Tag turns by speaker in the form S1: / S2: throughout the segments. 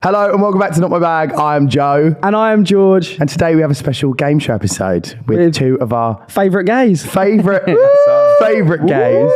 S1: Hello and welcome back to Not My Bag. I'm Joe.
S2: And I am George.
S1: And today we have a special game show episode with two of our
S2: favourite gays.
S1: Favourite gays.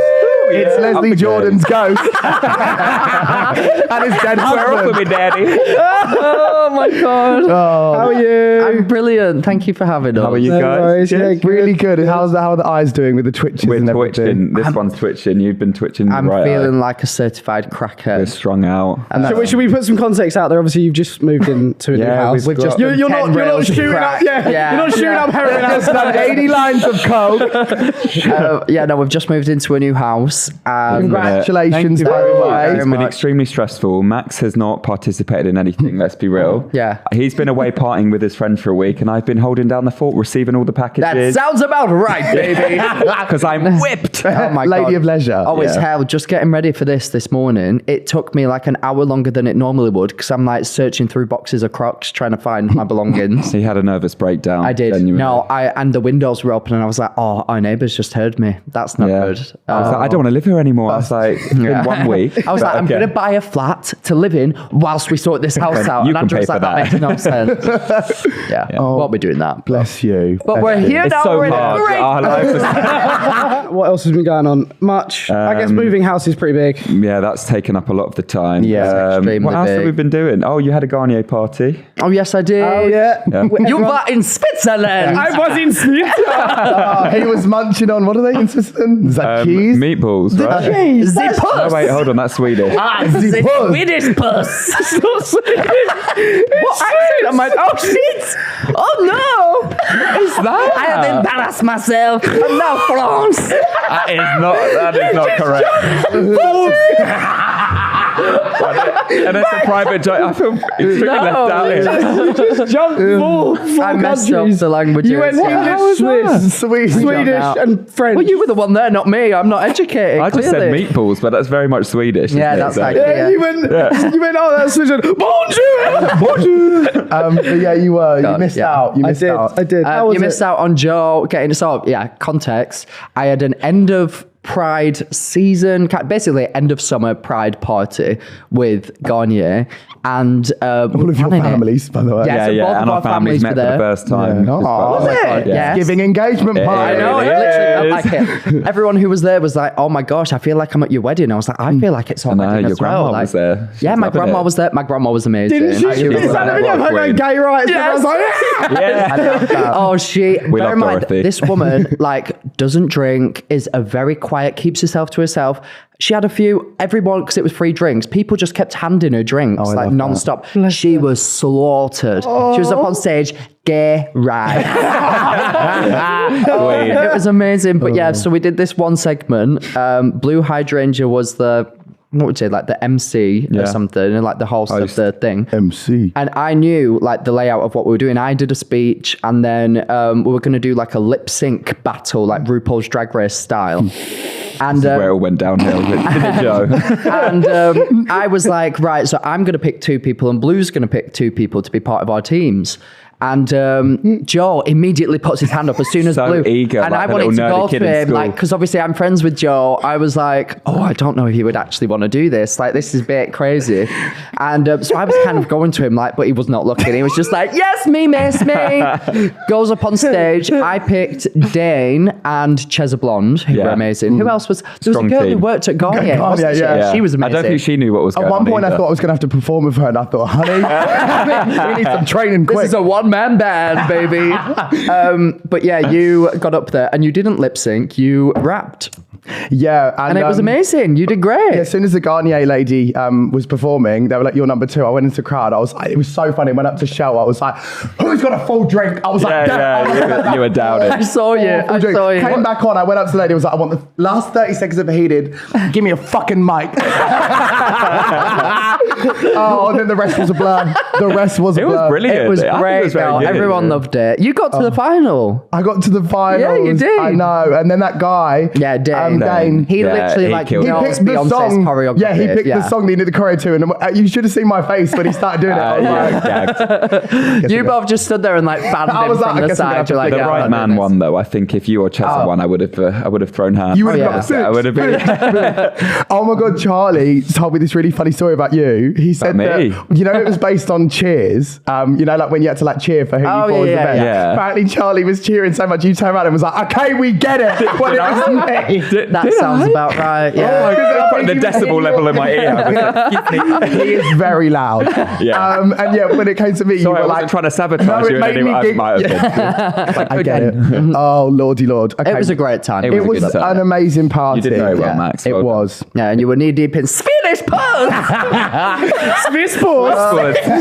S1: It's Leslie Jordan's ghost. And his dead
S3: Where up with me, Daddy?
S2: Oh my God.
S1: Oh.
S2: How are you?
S4: I'm brilliant. Thank you for having us.
S3: How are you
S2: No
S3: guys?
S2: worries, yeah, good.
S1: Really good. How are the eyes doing with the twitches
S3: We're
S1: and everything?
S3: twitching. This one's twitching. You've been twitching.
S4: I'm
S3: right
S4: feeling
S3: eye.
S4: like a certified crackhead.
S3: We're strung out.
S4: And that's,
S2: Should we put some context out there? Obviously, you've just moved into a new house.
S4: we've just
S2: You're
S4: done
S2: not
S4: 10 rails of
S2: shooting up.
S4: crack.
S2: Yeah, you're not shooting up heroin.
S1: Just done 80 lines of coke.
S4: we've just moved into a new house.
S1: Congratulations,
S3: Thank you
S1: by
S3: very
S1: the
S3: much.
S1: way.
S3: It's been extremely stressful. Max has not participated in anything, let's be real.
S4: Yeah.
S3: He's been away partying with his friend for a week and I've been holding down the fort, receiving all the
S4: That
S3: packages.
S4: sounds about right, baby.
S3: Because I'm whipped.
S4: Oh my
S1: Lady
S4: God.
S1: of leisure.
S4: Oh, it's
S1: Yeah.
S4: hell. Just getting ready for this morning, it took me like an hour longer than it normally would because I'm like searching through boxes of Crocs trying to find my belongings.
S3: He had a nervous breakdown.
S4: I did.
S3: Genuinely.
S4: No, and the windows were open and I was like, oh, our neighbours just heard me. That's not
S3: Yeah.
S4: good.
S3: I was like, I don't want to live here anymore. I was like, it's been 1 week.
S4: I was like, I'm
S3: Okay.
S4: going to buy a flat to live in whilst we sort this house out.
S3: You
S4: And
S3: can
S4: Andrew
S3: pay
S4: was like,
S3: for
S4: that
S3: that.
S4: makes no sense. Yeah, won't be doing that.
S1: Bless you.
S4: But we're here
S3: It's
S4: now.
S3: so
S4: We're in
S3: hard.
S4: a great.
S3: Our lives
S2: What else has been going on? Much. I guess moving house is pretty big.
S3: yeah, that's taken up a lot of the time.
S1: Yeah,
S4: extremely
S3: what else have
S4: big.
S3: we been doing? Oh, you had a Garnier party.
S4: Oh, yes, I did.
S2: Oh, yeah.
S3: Yeah.
S4: You were in Switzerland.
S2: I was in Switzerland.
S1: He was munching on, what are they in Switzerland? Is that cheese?
S3: Meatballs, right?
S4: The puss.
S3: Oh, wait, hold on, that's Swedish.
S1: The puss.
S4: Swedish puss. What accent am I? Oh, shit. Oh, no.
S3: Is that?
S4: I have embarrassed myself. I'm now France.
S3: That is not correct. And it's a private joke. I feel extremely left out here.
S2: Just jumped four
S4: I messed up
S2: countries.
S4: the languages.
S2: You went
S4: Yeah.
S2: English, Swiss,
S1: Swedish.
S2: Swedish,
S4: out.
S2: and French.
S4: Well, you were the one there, not me. I'm not educated.
S3: I just said
S4: clearly.
S3: meatballs, but that's very much Swedish.
S4: Yeah,
S3: isn't it?
S4: that's
S3: So-
S4: like-
S2: Yeah,
S4: Yeah.
S2: you went. Oh, that's Switzerland. Bonjour. Bonjour.
S1: But yeah, you were. You
S4: God,
S1: missed
S4: yeah.
S1: out. You
S2: I
S1: missed
S2: did.
S1: out.
S2: I did. How was
S4: You missed
S2: it?
S4: out on Joe getting us up. Yeah, context. I had an end of Pride season, basically end of summer Pride party with Garnier and
S1: All of your families, by the way.
S4: Yeah.
S3: Yeah,
S4: so both
S3: yeah,
S4: of
S3: and
S4: our
S3: our families
S4: families
S3: met
S4: were
S3: for the
S4: there.
S3: first time.
S1: Yeah.
S3: Just
S1: Oh,
S3: about-
S4: was it?
S3: Yeah.
S4: Yes.
S1: Giving engagement
S3: It
S1: party.
S4: I know,
S3: It
S4: it literally
S3: is.
S4: felt like it. Everyone who was there was like, oh my gosh, I feel like I'm at your wedding. I was like, I feel like it's our
S3: I know,
S4: wedding
S3: your
S4: as well.
S3: grandma
S4: Like,
S3: was there. She
S4: Yeah,
S3: was
S4: my
S3: loving
S4: grandma
S3: it.
S4: was there. My grandma was amazing.
S2: Didn't she?
S4: I-
S2: She
S3: was
S2: was
S3: like
S2: that
S3: a
S2: video of her
S3: rock
S2: going
S3: queen.
S2: gay rights.
S4: Yes.
S2: I was like,
S3: Yeah.
S4: Oh, she.
S3: We
S4: bear
S3: love
S4: in mind,
S3: Dorothy.
S4: this woman like doesn't drink, is a very quiet, keeps herself to herself. She had a few, everyone, because it was free drinks, people just kept handing her drinks
S1: I
S4: like
S1: love
S4: non-stop. She was slaughtered. She was up on stage, gay right.
S3: Queen.
S4: It was amazing. But yeah, so we did this one segment. Blue Hydrangea was the, what would you say, like the MC or
S3: Yeah.
S4: something, and like the host of the thing.
S1: MC.
S4: And I knew like the layout of what we were doing. I did a speech and then we were going to do like a lip sync battle, like RuPaul's Drag Race style. And
S3: Where it all went downhill, didn't it, Joe?
S4: and I was like, right, so I'm going to pick 2 people and Blue's going to pick 2 people to be part of our teams. And Joe immediately puts his hand up as soon as
S3: So
S4: Blue.
S3: eager,
S4: and
S3: like
S4: I
S3: the
S4: wanted to
S3: little
S4: go
S3: nerdy kid
S4: for
S3: in
S4: him,
S3: school.
S4: like, because obviously I'm friends with Joe. I was like, oh, I don't know if he would actually want to do this. Like, this is a bit crazy. And so I was kind of going to him, like, but he was not looking. He was just like, yes, me, miss me. Goes up on stage. I picked Dane and Cheza Blonde, who were
S3: Yeah.
S4: amazing. Who else was? There was
S3: Strong
S4: a girl who
S3: team.
S4: worked at Garnier. wasn't she?
S1: yeah.
S4: She was amazing.
S3: I don't think she knew what was
S1: At
S3: going on.
S1: one point, I
S3: either.
S1: thought I was going to have to perform with her, and I thought, honey, we need some training
S4: This
S1: quick.
S4: is a one-man band, baby. But yeah, you got up there and you didn't lip sync, you rapped.
S1: Yeah.
S4: And it was amazing. You did great.
S1: As soon as the Garnier lady was performing, they were like, you're number 2. I went into the crowd. I was like, it was so funny. Went up to show. I was like, who's got a full drink? I was like,
S3: Yeah, you were down
S4: I
S3: it.
S4: saw you.
S1: full
S4: I
S1: drink.
S4: saw you.
S1: Came back on. I went up to the lady. I was like, I want the last 30 seconds of heated. Give me a fucking mic. Oh, and then the rest was a blur. The rest was a
S3: It
S1: blur.
S3: was brilliant.
S4: It was
S3: I think
S4: great.
S3: it was very
S4: though.
S3: good.
S4: Everyone loved it. You got to the final.
S1: I got to the finals.
S4: Yeah, you did.
S1: I know. And then that guy.
S4: Yeah, Dane.
S1: Dane.
S4: He
S3: Yeah,
S4: literally
S3: he
S4: like
S3: killed it.
S1: He
S4: knows
S1: picked the
S4: Beyonce's
S1: song.
S4: choreography.
S1: Yeah, he picked the song that he did the choreo to, and you should have seen my face when he started doing it. I was like,
S3: gagged.
S4: You both just stood there and like banned
S1: I
S4: him
S1: was like,
S4: from
S1: I
S4: the
S1: guess we're gonna have
S4: side.
S1: to
S4: You're like,
S3: The
S1: figure
S4: yeah,
S1: out
S3: right
S4: I'm
S3: man
S4: doing
S3: won, though. I think if you or Chesa won, I would have thrown hands.
S1: You would have
S4: yeah.
S1: got six.
S3: I would have been.
S1: Oh my God, Charlie told me this really funny story about you. you. He said
S3: me?
S1: that, you know, it was based on cheers. You know, like when you had to like cheer for who you thought was the best.
S3: yeah.
S1: Apparently Charlie was cheering so much, you turned around and was like, okay, we get it. Well, it was me.
S4: That sounds about right. Yeah.
S3: Oh my God, putting the decibel level in my ear.
S1: He is very loud.
S3: Yeah.
S1: And yeah, when it came to me,
S3: Sorry,
S1: you
S3: I
S1: were
S3: wasn't
S1: like,
S3: trying to sabotage you in any way. I might have been.
S1: I get it. Oh, lordy lord. Okay.
S4: It was a great time.
S1: It was
S3: good time.
S1: an amazing party.
S3: You did very well,
S4: Yeah.
S3: Max.
S1: It
S3: Well
S1: was.
S4: Yeah, and you were knee deep in Spanish puns.
S2: Smith Sports.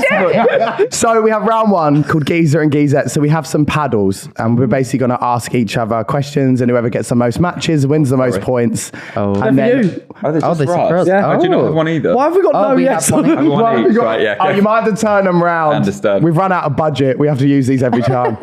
S3: done.
S1: So we have round one called Giza and Giza. So we have some paddles and we're basically going to ask each other questions and whoever gets the most matches wins the most points.
S4: Oh.
S1: And then,
S2: you.
S3: Oh, there's
S4: Oh,
S3: just
S4: there's
S3: for us.
S4: for us.
S2: Yeah.
S3: Oh, do you not have one either?
S2: Why have we got
S4: Oh,
S2: no
S4: we
S2: yes?
S4: have one.
S3: Have one
S1: Well,
S3: each, right, yeah.
S1: Oh, you might have to turn them round.
S3: I understand.
S1: We've run out of budget. We have to use these every time.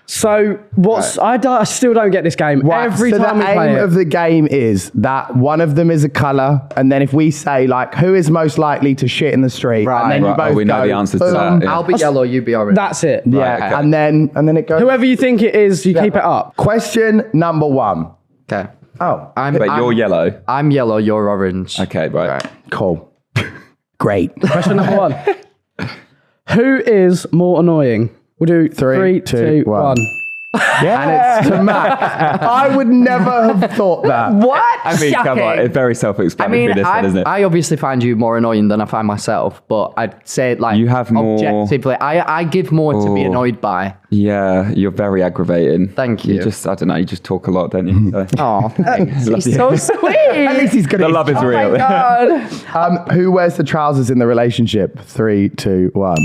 S2: So what's I still don't get this game.
S1: Right,
S2: Every
S1: so
S2: time we
S1: the
S2: play
S1: aim
S2: it.
S1: of the game is that one of them is a colour, and then if we say like who is most likely to shit in the street,
S4: Right.
S1: and then you
S3: Right,
S1: both
S3: we know
S1: go,
S3: the answers to
S1: boom.
S3: that. Yeah.
S4: I'll be yellow, you be orange.
S2: That's it.
S1: Yeah,
S3: Right, okay.
S1: and then it goes.
S2: Whoever you think it is, you keep it up.
S1: Question number one.
S4: Okay.
S1: Oh,
S3: But you're yellow.
S4: I'm yellow, you're orange.
S3: Okay, right.
S1: cool. Great.
S2: Question number one. Who is more annoying? We'll do
S1: Three,
S2: two,
S1: two, one.
S2: one.
S1: And it's to Max. I would never have thought that.
S4: What?
S3: I mean, come on. It's very
S4: I
S3: self-explanatory,
S4: mean,
S3: this one, isn't it?
S4: I obviously find you more annoying than I find myself, but I'd say like
S3: You have more-
S4: objectively, I give more to be
S3: Oh.
S4: annoyed by.
S3: Yeah, you're very aggravating.
S4: Thank you.
S3: You just, I don't know, you just talk a lot, don't you? So.
S4: Oh, thanks.
S3: Love
S4: He's
S3: you.
S4: so sweet.
S1: At least he's good
S3: The
S1: at
S3: love is
S4: Oh
S3: real.
S4: my God.
S1: Who wears the trousers in the relationship? 3, 2, 1.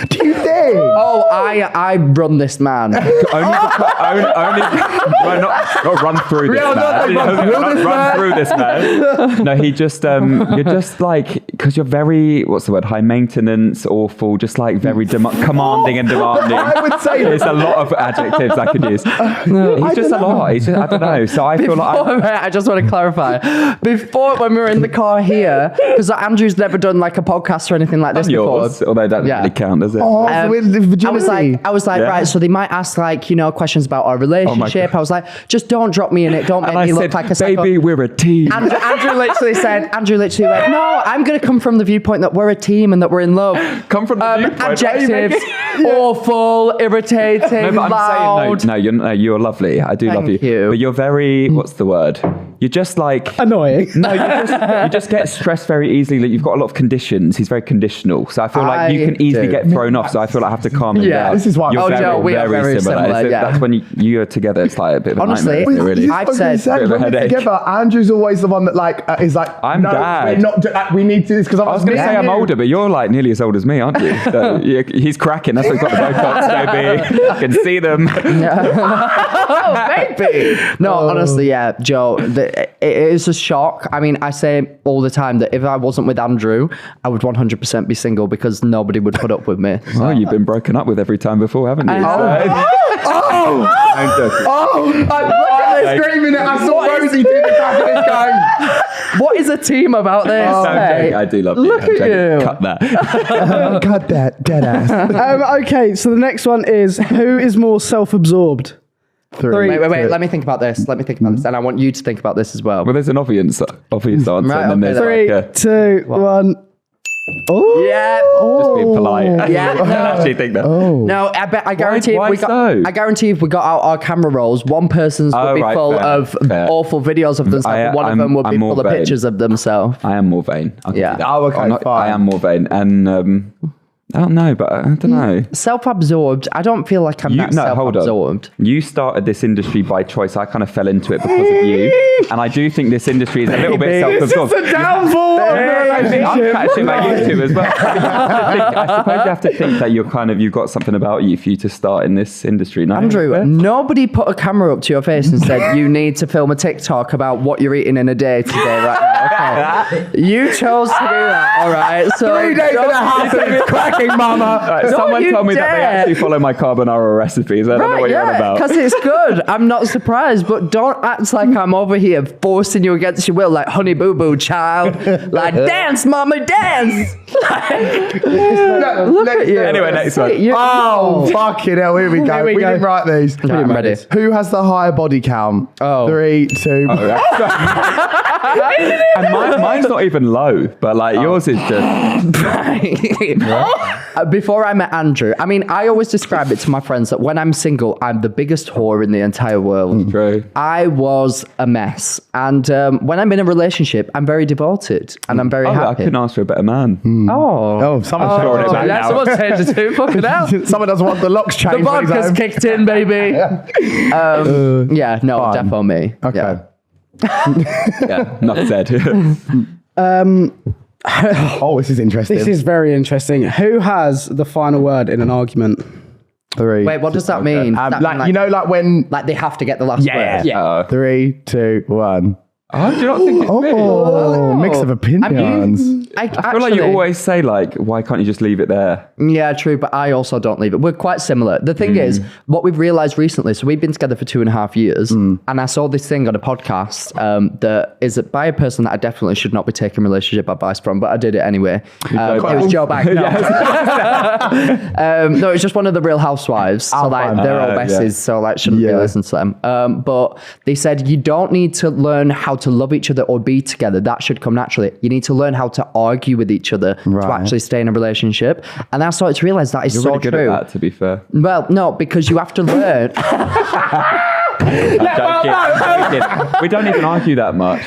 S1: Do you think?
S4: Oh, I run this man.
S3: only not run through this
S1: Real,
S3: man.
S1: not
S3: Not run through this man. No, he just you're just like, because you're very, what's the word, high maintenance, awful, just like very commanding and demanding.
S1: I would say
S3: there's a lot of adjectives I could use. He's just a lot. He's just, I don't know. So I feel like
S4: I just want to clarify. Before, when we were in the car here, because Andrew's never done like a podcast or anything like this
S3: yours,
S4: before.
S3: although that doesn't
S4: Yeah.
S3: really count, does it?
S1: Oh, so with the virginity.
S4: I was like,
S3: Yeah.
S4: right, so they might ask like, you know, questions about our relationship. I was like, just don't drop me in it. Don't make
S3: And I
S4: me
S3: said,
S4: look like a psycho.
S3: baby, we're a team.
S4: Andrew literally went, no, I'm going to come from the viewpoint that we're a team and that we're in love.
S3: Come from the viewpoint.
S4: Adjectives, awful, irritating,
S3: No, but
S4: loud.
S3: I'm saying, you're lovely. I do love
S4: Thank
S3: you.
S4: you.
S3: But you're very, what's the word? You're just like...
S2: Annoying.
S3: No, you just get stressed very easily. Like, you've got a lot of conditions. He's very conditional. So I feel like you can easily get thrown off. So I feel like I have to calm him
S4: Yeah.
S3: down.
S1: This is why-
S3: You're
S1: Oh,
S4: Joe, we are very similar,
S3: So
S4: yeah.
S3: That's when you're together. It's like a bit of a
S4: Honestly,
S3: nightmare, isn't it, really.
S4: I've said-
S1: when
S3: Bit of a
S1: we're
S3: headache.
S1: together, Andrew's always the one that like is like,
S3: I'm
S1: no,
S3: dad.
S1: we're not like, we need to do this because
S3: I was going to say I'm older, but you're like nearly as old as me, aren't you? So he's cracking. That's why he's got the Botox, baby. I can see them.
S4: Oh, baby. No, honestly, yeah, Joe, it is a shock. I mean, I say all the time that if I wasn't with Andrew, I would 100% be single because nobody would put up with me.
S3: Oh, you've been broken up with every time before, haven't you? I'm joking.
S1: I'm screaming it. I saw Rosie do the back of this game.
S4: What is a team about this?
S3: No, I'm
S4: Hey,
S3: joking. I do love you.
S4: Look
S3: I'm
S4: at
S3: joking.
S4: you.
S3: Cut that.
S1: Cut that dead ass.
S2: Okay, so the next one is who is more self-absorbed?
S1: Three.
S4: Wait. Let me think about this. And I want you to think about this as well.
S3: Well, there's an obvious answer,
S4: Right,
S3: and then
S4: okay,
S3: there's
S2: Three,
S3: like a,
S2: 2, 1. Oh.
S4: Yeah.
S3: just being polite.
S4: Yeah.
S3: I don't actually think that.
S4: No, I guarantee
S3: Why
S4: if we got
S3: so?
S4: I guarantee if we got out our camera rolls, one person's would
S3: Oh,
S4: be
S3: right,
S4: full
S3: fair,
S4: of
S3: fair.
S4: awful videos of themselves, and one of them would be
S3: I'm more
S4: full of
S3: vain.
S4: pictures of themselves.
S3: I am more vain. I'll give
S4: Yeah.
S3: you that.
S1: Oh, okay,
S3: I'm
S1: fine.
S3: I am more vain, and I don't know, but I don't know.
S4: Self-absorbed. I don't feel like I'm that
S3: Hold
S4: self-absorbed.
S3: on. You started this industry by choice. I kind of fell into it because of you, and I do think this industry is a little bit self-absorbed.
S2: This is the downfall of the
S3: I'm
S2: relationship.
S3: catching about you two as well. I suppose you have to think that you've got something about you for you to start in this industry. No?
S4: Andrew, nobody put a camera up to your face and said you need to film a TikTok about what you're eating in a day today right now. Okay. You chose to do that, all right? So
S1: 3 days and a half and it's cracking fucking mama.
S3: Someone
S4: you
S3: told me that they
S4: dare.
S3: actually follow my carbonara recipes. I don't know what you're on about.
S4: Because it's good. I'm not surprised, but don't act like I'm over here forcing you against your will, like honey boo boo child. Like dance, mama, dance. Look at you.
S3: Anyway, next one.
S1: Oh, fucking hell. Here we go.
S2: Here we
S1: We
S2: go.
S1: didn't write these.
S4: No, I'm ready.
S1: Who has the higher body count?
S4: Oh.
S1: 3, 2.
S3: And mine's not even low, but like yours is just.
S4: Before I met Andrew, I mean, I always describe it to my friends that when I'm single, I'm the biggest whore in the entire world.
S3: True.
S4: I was a mess. And when I'm in a relationship, I'm very devoted and I'm very
S3: I
S4: happy.
S3: couldn't ask for a better man.
S1: Oh, someone's
S3: throwing it back
S4: yeah,
S3: now.
S4: someone's changed it too. Fucking hell.
S1: Someone doesn't want the locks
S4: The
S1: changed. when he's
S4: vodka's
S1: home.
S4: kicked in, baby. Yeah, no,
S1: Fine.
S4: defo me.
S1: Okay.
S4: Yeah.
S3: Yeah, enough said.
S1: Oh, this is interesting.
S2: This is very interesting. Who has the final word in an argument?
S1: 3.
S4: Wait, what does that mean? Does that
S1: like,
S4: mean,
S1: you know, like when.
S4: like they have to get the last word?
S2: Yeah.
S1: 3, 2, 1.
S3: Oh, do you not think it's me?
S1: Oh, mix of opinions.
S4: I
S3: I feel like you always say like, why can't you just leave it there?
S4: Yeah, true, but I also don't leave it. We're quite similar. The thing is, what we've realized recently, so we've been together for 2.5 years, and I saw this thing on a podcast that is by a person that I definitely should not be taking relationship advice from, but I did it anyway. It was Joe Bagg. No. No, it's just one of the Real Housewives. So like, they're all besties,
S3: yeah.
S4: so like, shouldn't be listening to them. But they said you don't need to learn how to love each other or be together. That should come naturally. You need to learn how to argue with each other to actually stay in a relationship. And I started to realize that is
S3: You're
S4: so
S3: really good
S4: true.
S3: at that, to be fair.
S4: Well, no, because you have to learn.
S3: I'm joking. We don't even argue that much.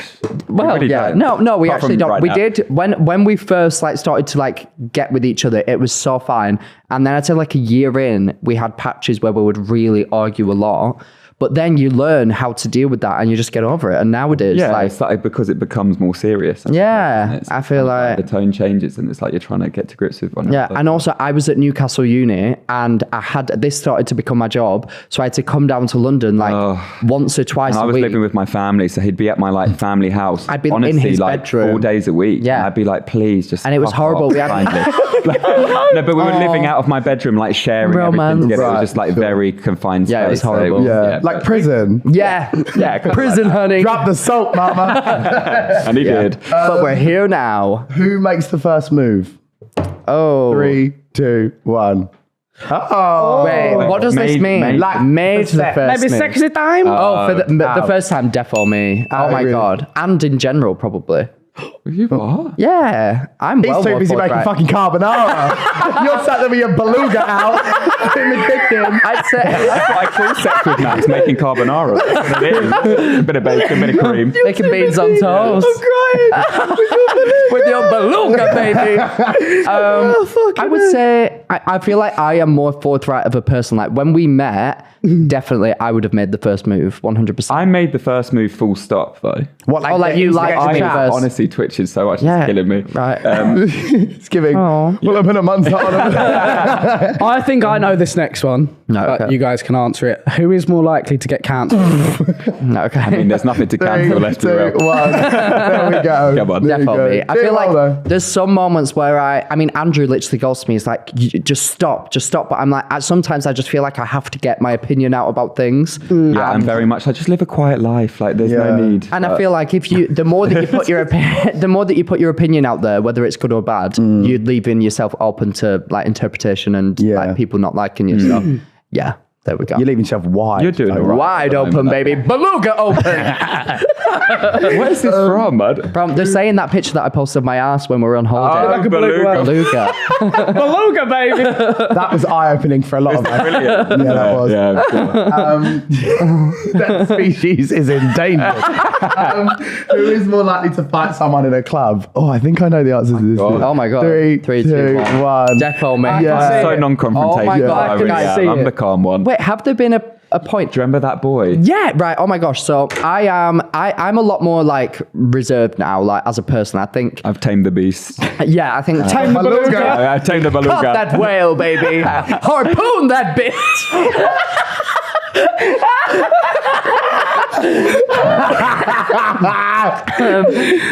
S4: Well,
S3: really
S4: yeah,
S3: don't.
S4: no, we
S3: Apart
S4: actually
S3: from
S4: don't.
S3: right
S4: We
S3: now.
S4: did when we first like started to like get with each other. It was so fine, and then I'd say like a year in, we had patches where we would really argue a lot. But then you learn how to deal with that, and you just get over it. And nowadays,
S3: Yeah,
S4: like,
S3: it's like because it becomes more serious.
S4: Yeah,
S3: It's
S4: I feel
S3: kind of
S4: like-
S3: the tone changes, and it's like you're trying to get to grips with one
S4: yeah,
S3: another.
S4: and also I was at Newcastle Uni, and I had this started to become my job, so I had to come down to London like once or twice
S3: And I
S4: a
S3: was
S4: week.
S3: living with my family, so he'd be at my like family house.
S4: I'd be in
S3: honestly,
S4: his
S3: like
S4: bedroom.
S3: 4 days a week.
S4: Yeah.
S3: and I'd be like, please, just.
S4: And it was
S3: fuck
S4: horrible.
S3: off,
S4: We had-
S3: kindly. No, but we were living out of my bedroom, like sharing
S4: Romance.
S3: everything together. It
S1: Right,
S3: was just like
S1: sure.
S3: very confined.
S4: Yeah, it was
S3: space, so
S4: horrible.
S1: Yeah. Like prison.
S4: yeah,
S3: Yeah, kind of
S4: prison,
S3: like
S4: honey.
S1: Drop the salt, mama.
S3: that. And he did.
S4: But we're here now.
S1: Who makes the first move?
S4: Oh,
S1: 3, 2, 1. Oh.
S4: wait, what does this
S3: Made-
S4: mean?
S3: made-
S4: Like made the first
S2: Maybe
S4: move.
S2: sexy time?
S4: Oh, for the first time, defo me. Oh my
S1: really?
S4: god, and in general, probably.
S3: You what?
S4: Yeah, I'm
S1: He's
S4: well
S1: too
S4: more
S1: busy making
S4: forthright.
S1: fucking carbonara. You're sat there with your beluga out in the kitchen.
S4: I'd say
S3: That's what I call sex with Max, making carbonara. That's what it is. A bit of bacon, a bit of cream.
S4: making beans on toast.
S1: I'm crying.
S4: With your beluga, baby. I would say I feel like I am more forthright of a person. Like when we met, definitely I would have made the first move, 100%.
S3: I made the first move full stop, though.
S1: What,
S4: Oh, like you like
S3: I
S4: to move first.
S3: honestly twitches so much,
S4: Yeah.
S3: it's killing me.
S4: Right.
S1: It's giving.
S4: Oh.
S1: Well, I'm in a month's on.
S2: I think I know this next one.
S4: No,
S2: But
S4: okay.
S2: you guys can answer it. Who is more likely to get cancelled?
S4: No, okay.
S3: I mean, there's nothing to
S1: 3,
S3: cancel, let's be
S1: 2,
S3: real.
S1: 1. There we go.
S3: Come on.
S1: There we
S4: Definitely.
S1: go.
S4: I feel
S1: Do
S4: like
S1: well, though.
S4: there's some moments where I mean, Andrew literally goes to me, he's like, just stop. But I'm like, sometimes I just feel like I have to get my opinion out about things.
S3: Yeah, I'm very much like, just live a quiet life. Like, there's no need.
S4: And I feel like if you, the more that you put your opinion out there, whether it's good or bad, you're leaving yourself open to like interpretation and like people not liking you. So yeah, there we go.
S1: You're leaving yourself wide.
S3: You're doing all right.
S4: Wide open, baby. Beluga open.
S3: Where's this from, bud?
S4: They're saying that picture that I posted of my ass when we were on holiday.
S3: Oh, beluga.
S4: Beluga.
S2: Beluga, baby.
S1: That was eye-opening for a lot of us.
S3: Brilliant.
S1: Yeah, that was.
S3: Yeah, cool.
S1: That species is endangered. Who is more likely to fight someone in a club? Oh, I think I know the answer to this.
S3: God.
S4: Oh my god.
S1: 3,
S4: 3,
S1: 2,
S4: 2, 1.
S1: 1.
S4: Defo, mate.
S1: Yeah.
S3: I'm so
S2: it.
S3: non-confrontational.
S4: Oh my God,
S3: I really
S2: I
S3: am.
S2: see
S3: I'm
S2: it.
S3: the calm one.
S4: Wait, have there been a point?
S3: Do you remember that boy?
S4: Yeah, right. Oh my gosh. So I'm a lot more like reserved now, like as a person. I think.
S3: I've tamed the beast.
S4: Yeah, I think.
S2: Tame the beluga.
S3: I've tamed the beluga.
S4: Caught that whale, baby. Harpoon that bitch.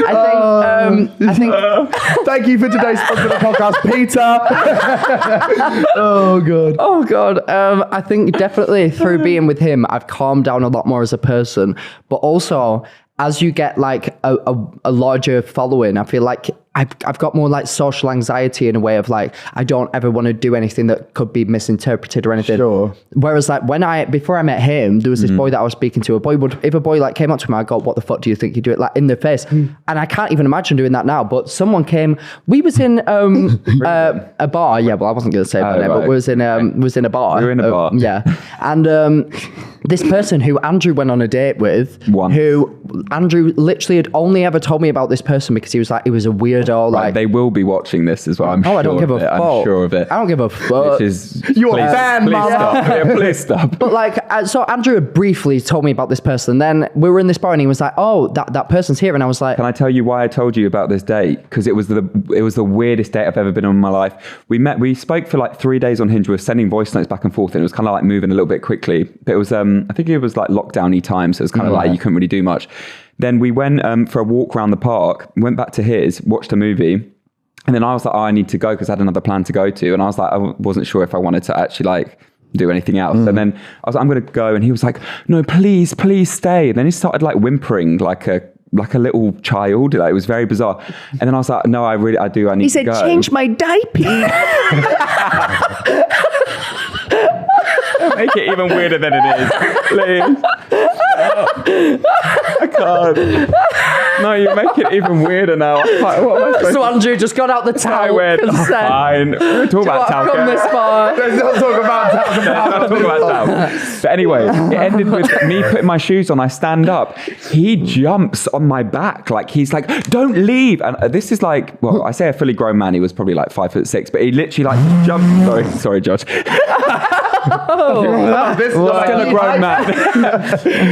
S4: I think
S1: Thank you for today's sponsor of the podcast, Peter. Oh, God.
S4: Oh God, I think definitely through being with him, I've calmed down a lot more as a person. But also, as you get like a larger following, I feel like I've got more like social anxiety in a way of like, I don't ever want to do anything that could be misinterpreted or anything.
S1: Sure.
S4: Whereas like before I met him, there was this boy that I was speaking to. If a boy like came up to me, I'd go, what the fuck do you think you do it, like in the face? And I can't even imagine doing that now. But someone came, we was in a bar. Yeah, well, I wasn't going to say my name, but we was in a bar.
S3: We were in a bar.
S4: Yeah. And this person who Andrew went on a date with, who Andrew literally had only ever told me about this person because he was like, he was a weirdo. Like,
S3: they will be watching this as well. I'm sure.
S4: I don't give a fuck.
S3: I'm sure of it.
S4: I don't give a fuck.
S1: You're a fan,
S3: please
S1: mama.
S3: stop. Yeah, please stop.
S4: But like, so Andrew had briefly told me about this person. Then we were in this bar and he was like, oh, that person's here. And I was like,
S3: Can I tell you why I told you about this date? Because it was the weirdest date I've ever been on in my life. We spoke for like 3 days on Hinge. We were sending voice notes back and forth, and it was kind of like moving a little bit quickly. But it was, I think it was like lockdowny time, so it was kind of like you couldn't really do much. Then we went for a walk around the park, went back to his, watched a movie. And then I was like, I need to go because I had another plan to go to. And I was like, I wasn't sure if I wanted to actually like do anything else. And then I was like, I'm going to go. And he was like, no, please stay. And then he started like whimpering like a little child. Like, it was very bizarre. And then I was like, no, I need to go.
S2: He said, change my diaper.
S3: Make it even weirder than it is. Please. I can't. No, you make it even weirder now. What am I supposed
S4: so Andrew just got out the towel.
S3: I went, fine. We're talking about towel.
S4: Come this far.
S1: Let's not talk about that.
S3: But anyway, it ended with me putting my shoes on. I stand up. He jumps on my back. Like, he's like, don't leave. And this is like, well, I say a fully grown man. He was probably like 5'6", but he literally like jumped. Sorry, Josh.
S1: This is
S3: Still a grown man.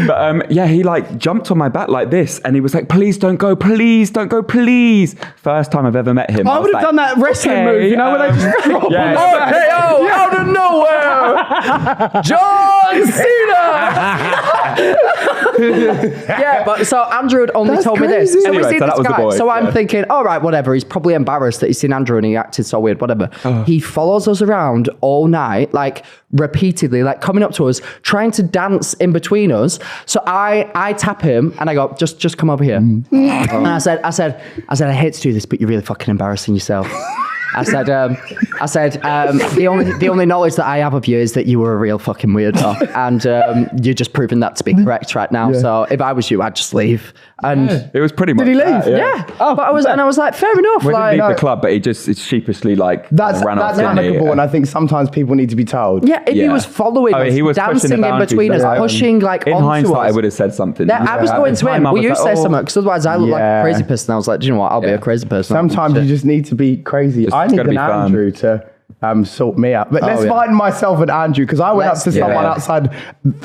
S3: But yeah, he like jumped on my back like this, and he was like, please don't go, please. First time I've ever met him.
S2: I would have done that wrestling move, you know, where they just drop
S3: yeah.
S4: Out of nowhere, John Cena. Yeah, but so Andrew had only told me this. So
S3: Anyway,
S4: we see
S3: so that
S4: this
S3: was the
S4: guy.
S3: boy,
S4: So I'm
S3: yeah.
S4: thinking, all right, whatever. He's probably embarrassed that he's seen Andrew and he acted so weird, whatever. He follows us around all night, like repeatedly, like coming up to us, trying to dance in between us. So I tap him and I go, just come over here. And I said, I hate to do this, but you're really fucking embarrassing yourself. I said, the only knowledge that I have of you is that you were a real fucking weirdo, and you're just proving that to be correct right now. So if I was you, I'd just leave. And
S3: it was pretty much.
S2: Did he leave?
S3: that,
S4: yeah. But I was like, fair enough.
S3: We didn't
S4: Like,
S3: leave the club, but he just sheepishly like
S1: That's
S3: ran off.
S1: amicable, and I think sometimes people need to be told.
S4: yeah, if he was following us,
S3: he was pushing
S4: dancing
S3: the
S4: in
S3: boundaries,
S4: between us,
S3: but,
S4: pushing like
S3: in
S4: onto
S3: hindsight,
S4: us.
S3: I would have said something.
S4: I was going to him. Will you say something? Because otherwise, I look like a crazy person. I was like, do you know what? I'll be a crazy person.
S1: Sometimes you just need to be crazy. I need
S3: gotta
S1: an
S3: be firm.
S1: Andrew to sort me out. But let's
S4: yeah.
S1: find myself and Andrew, because I went up to someone
S3: yeah.
S1: outside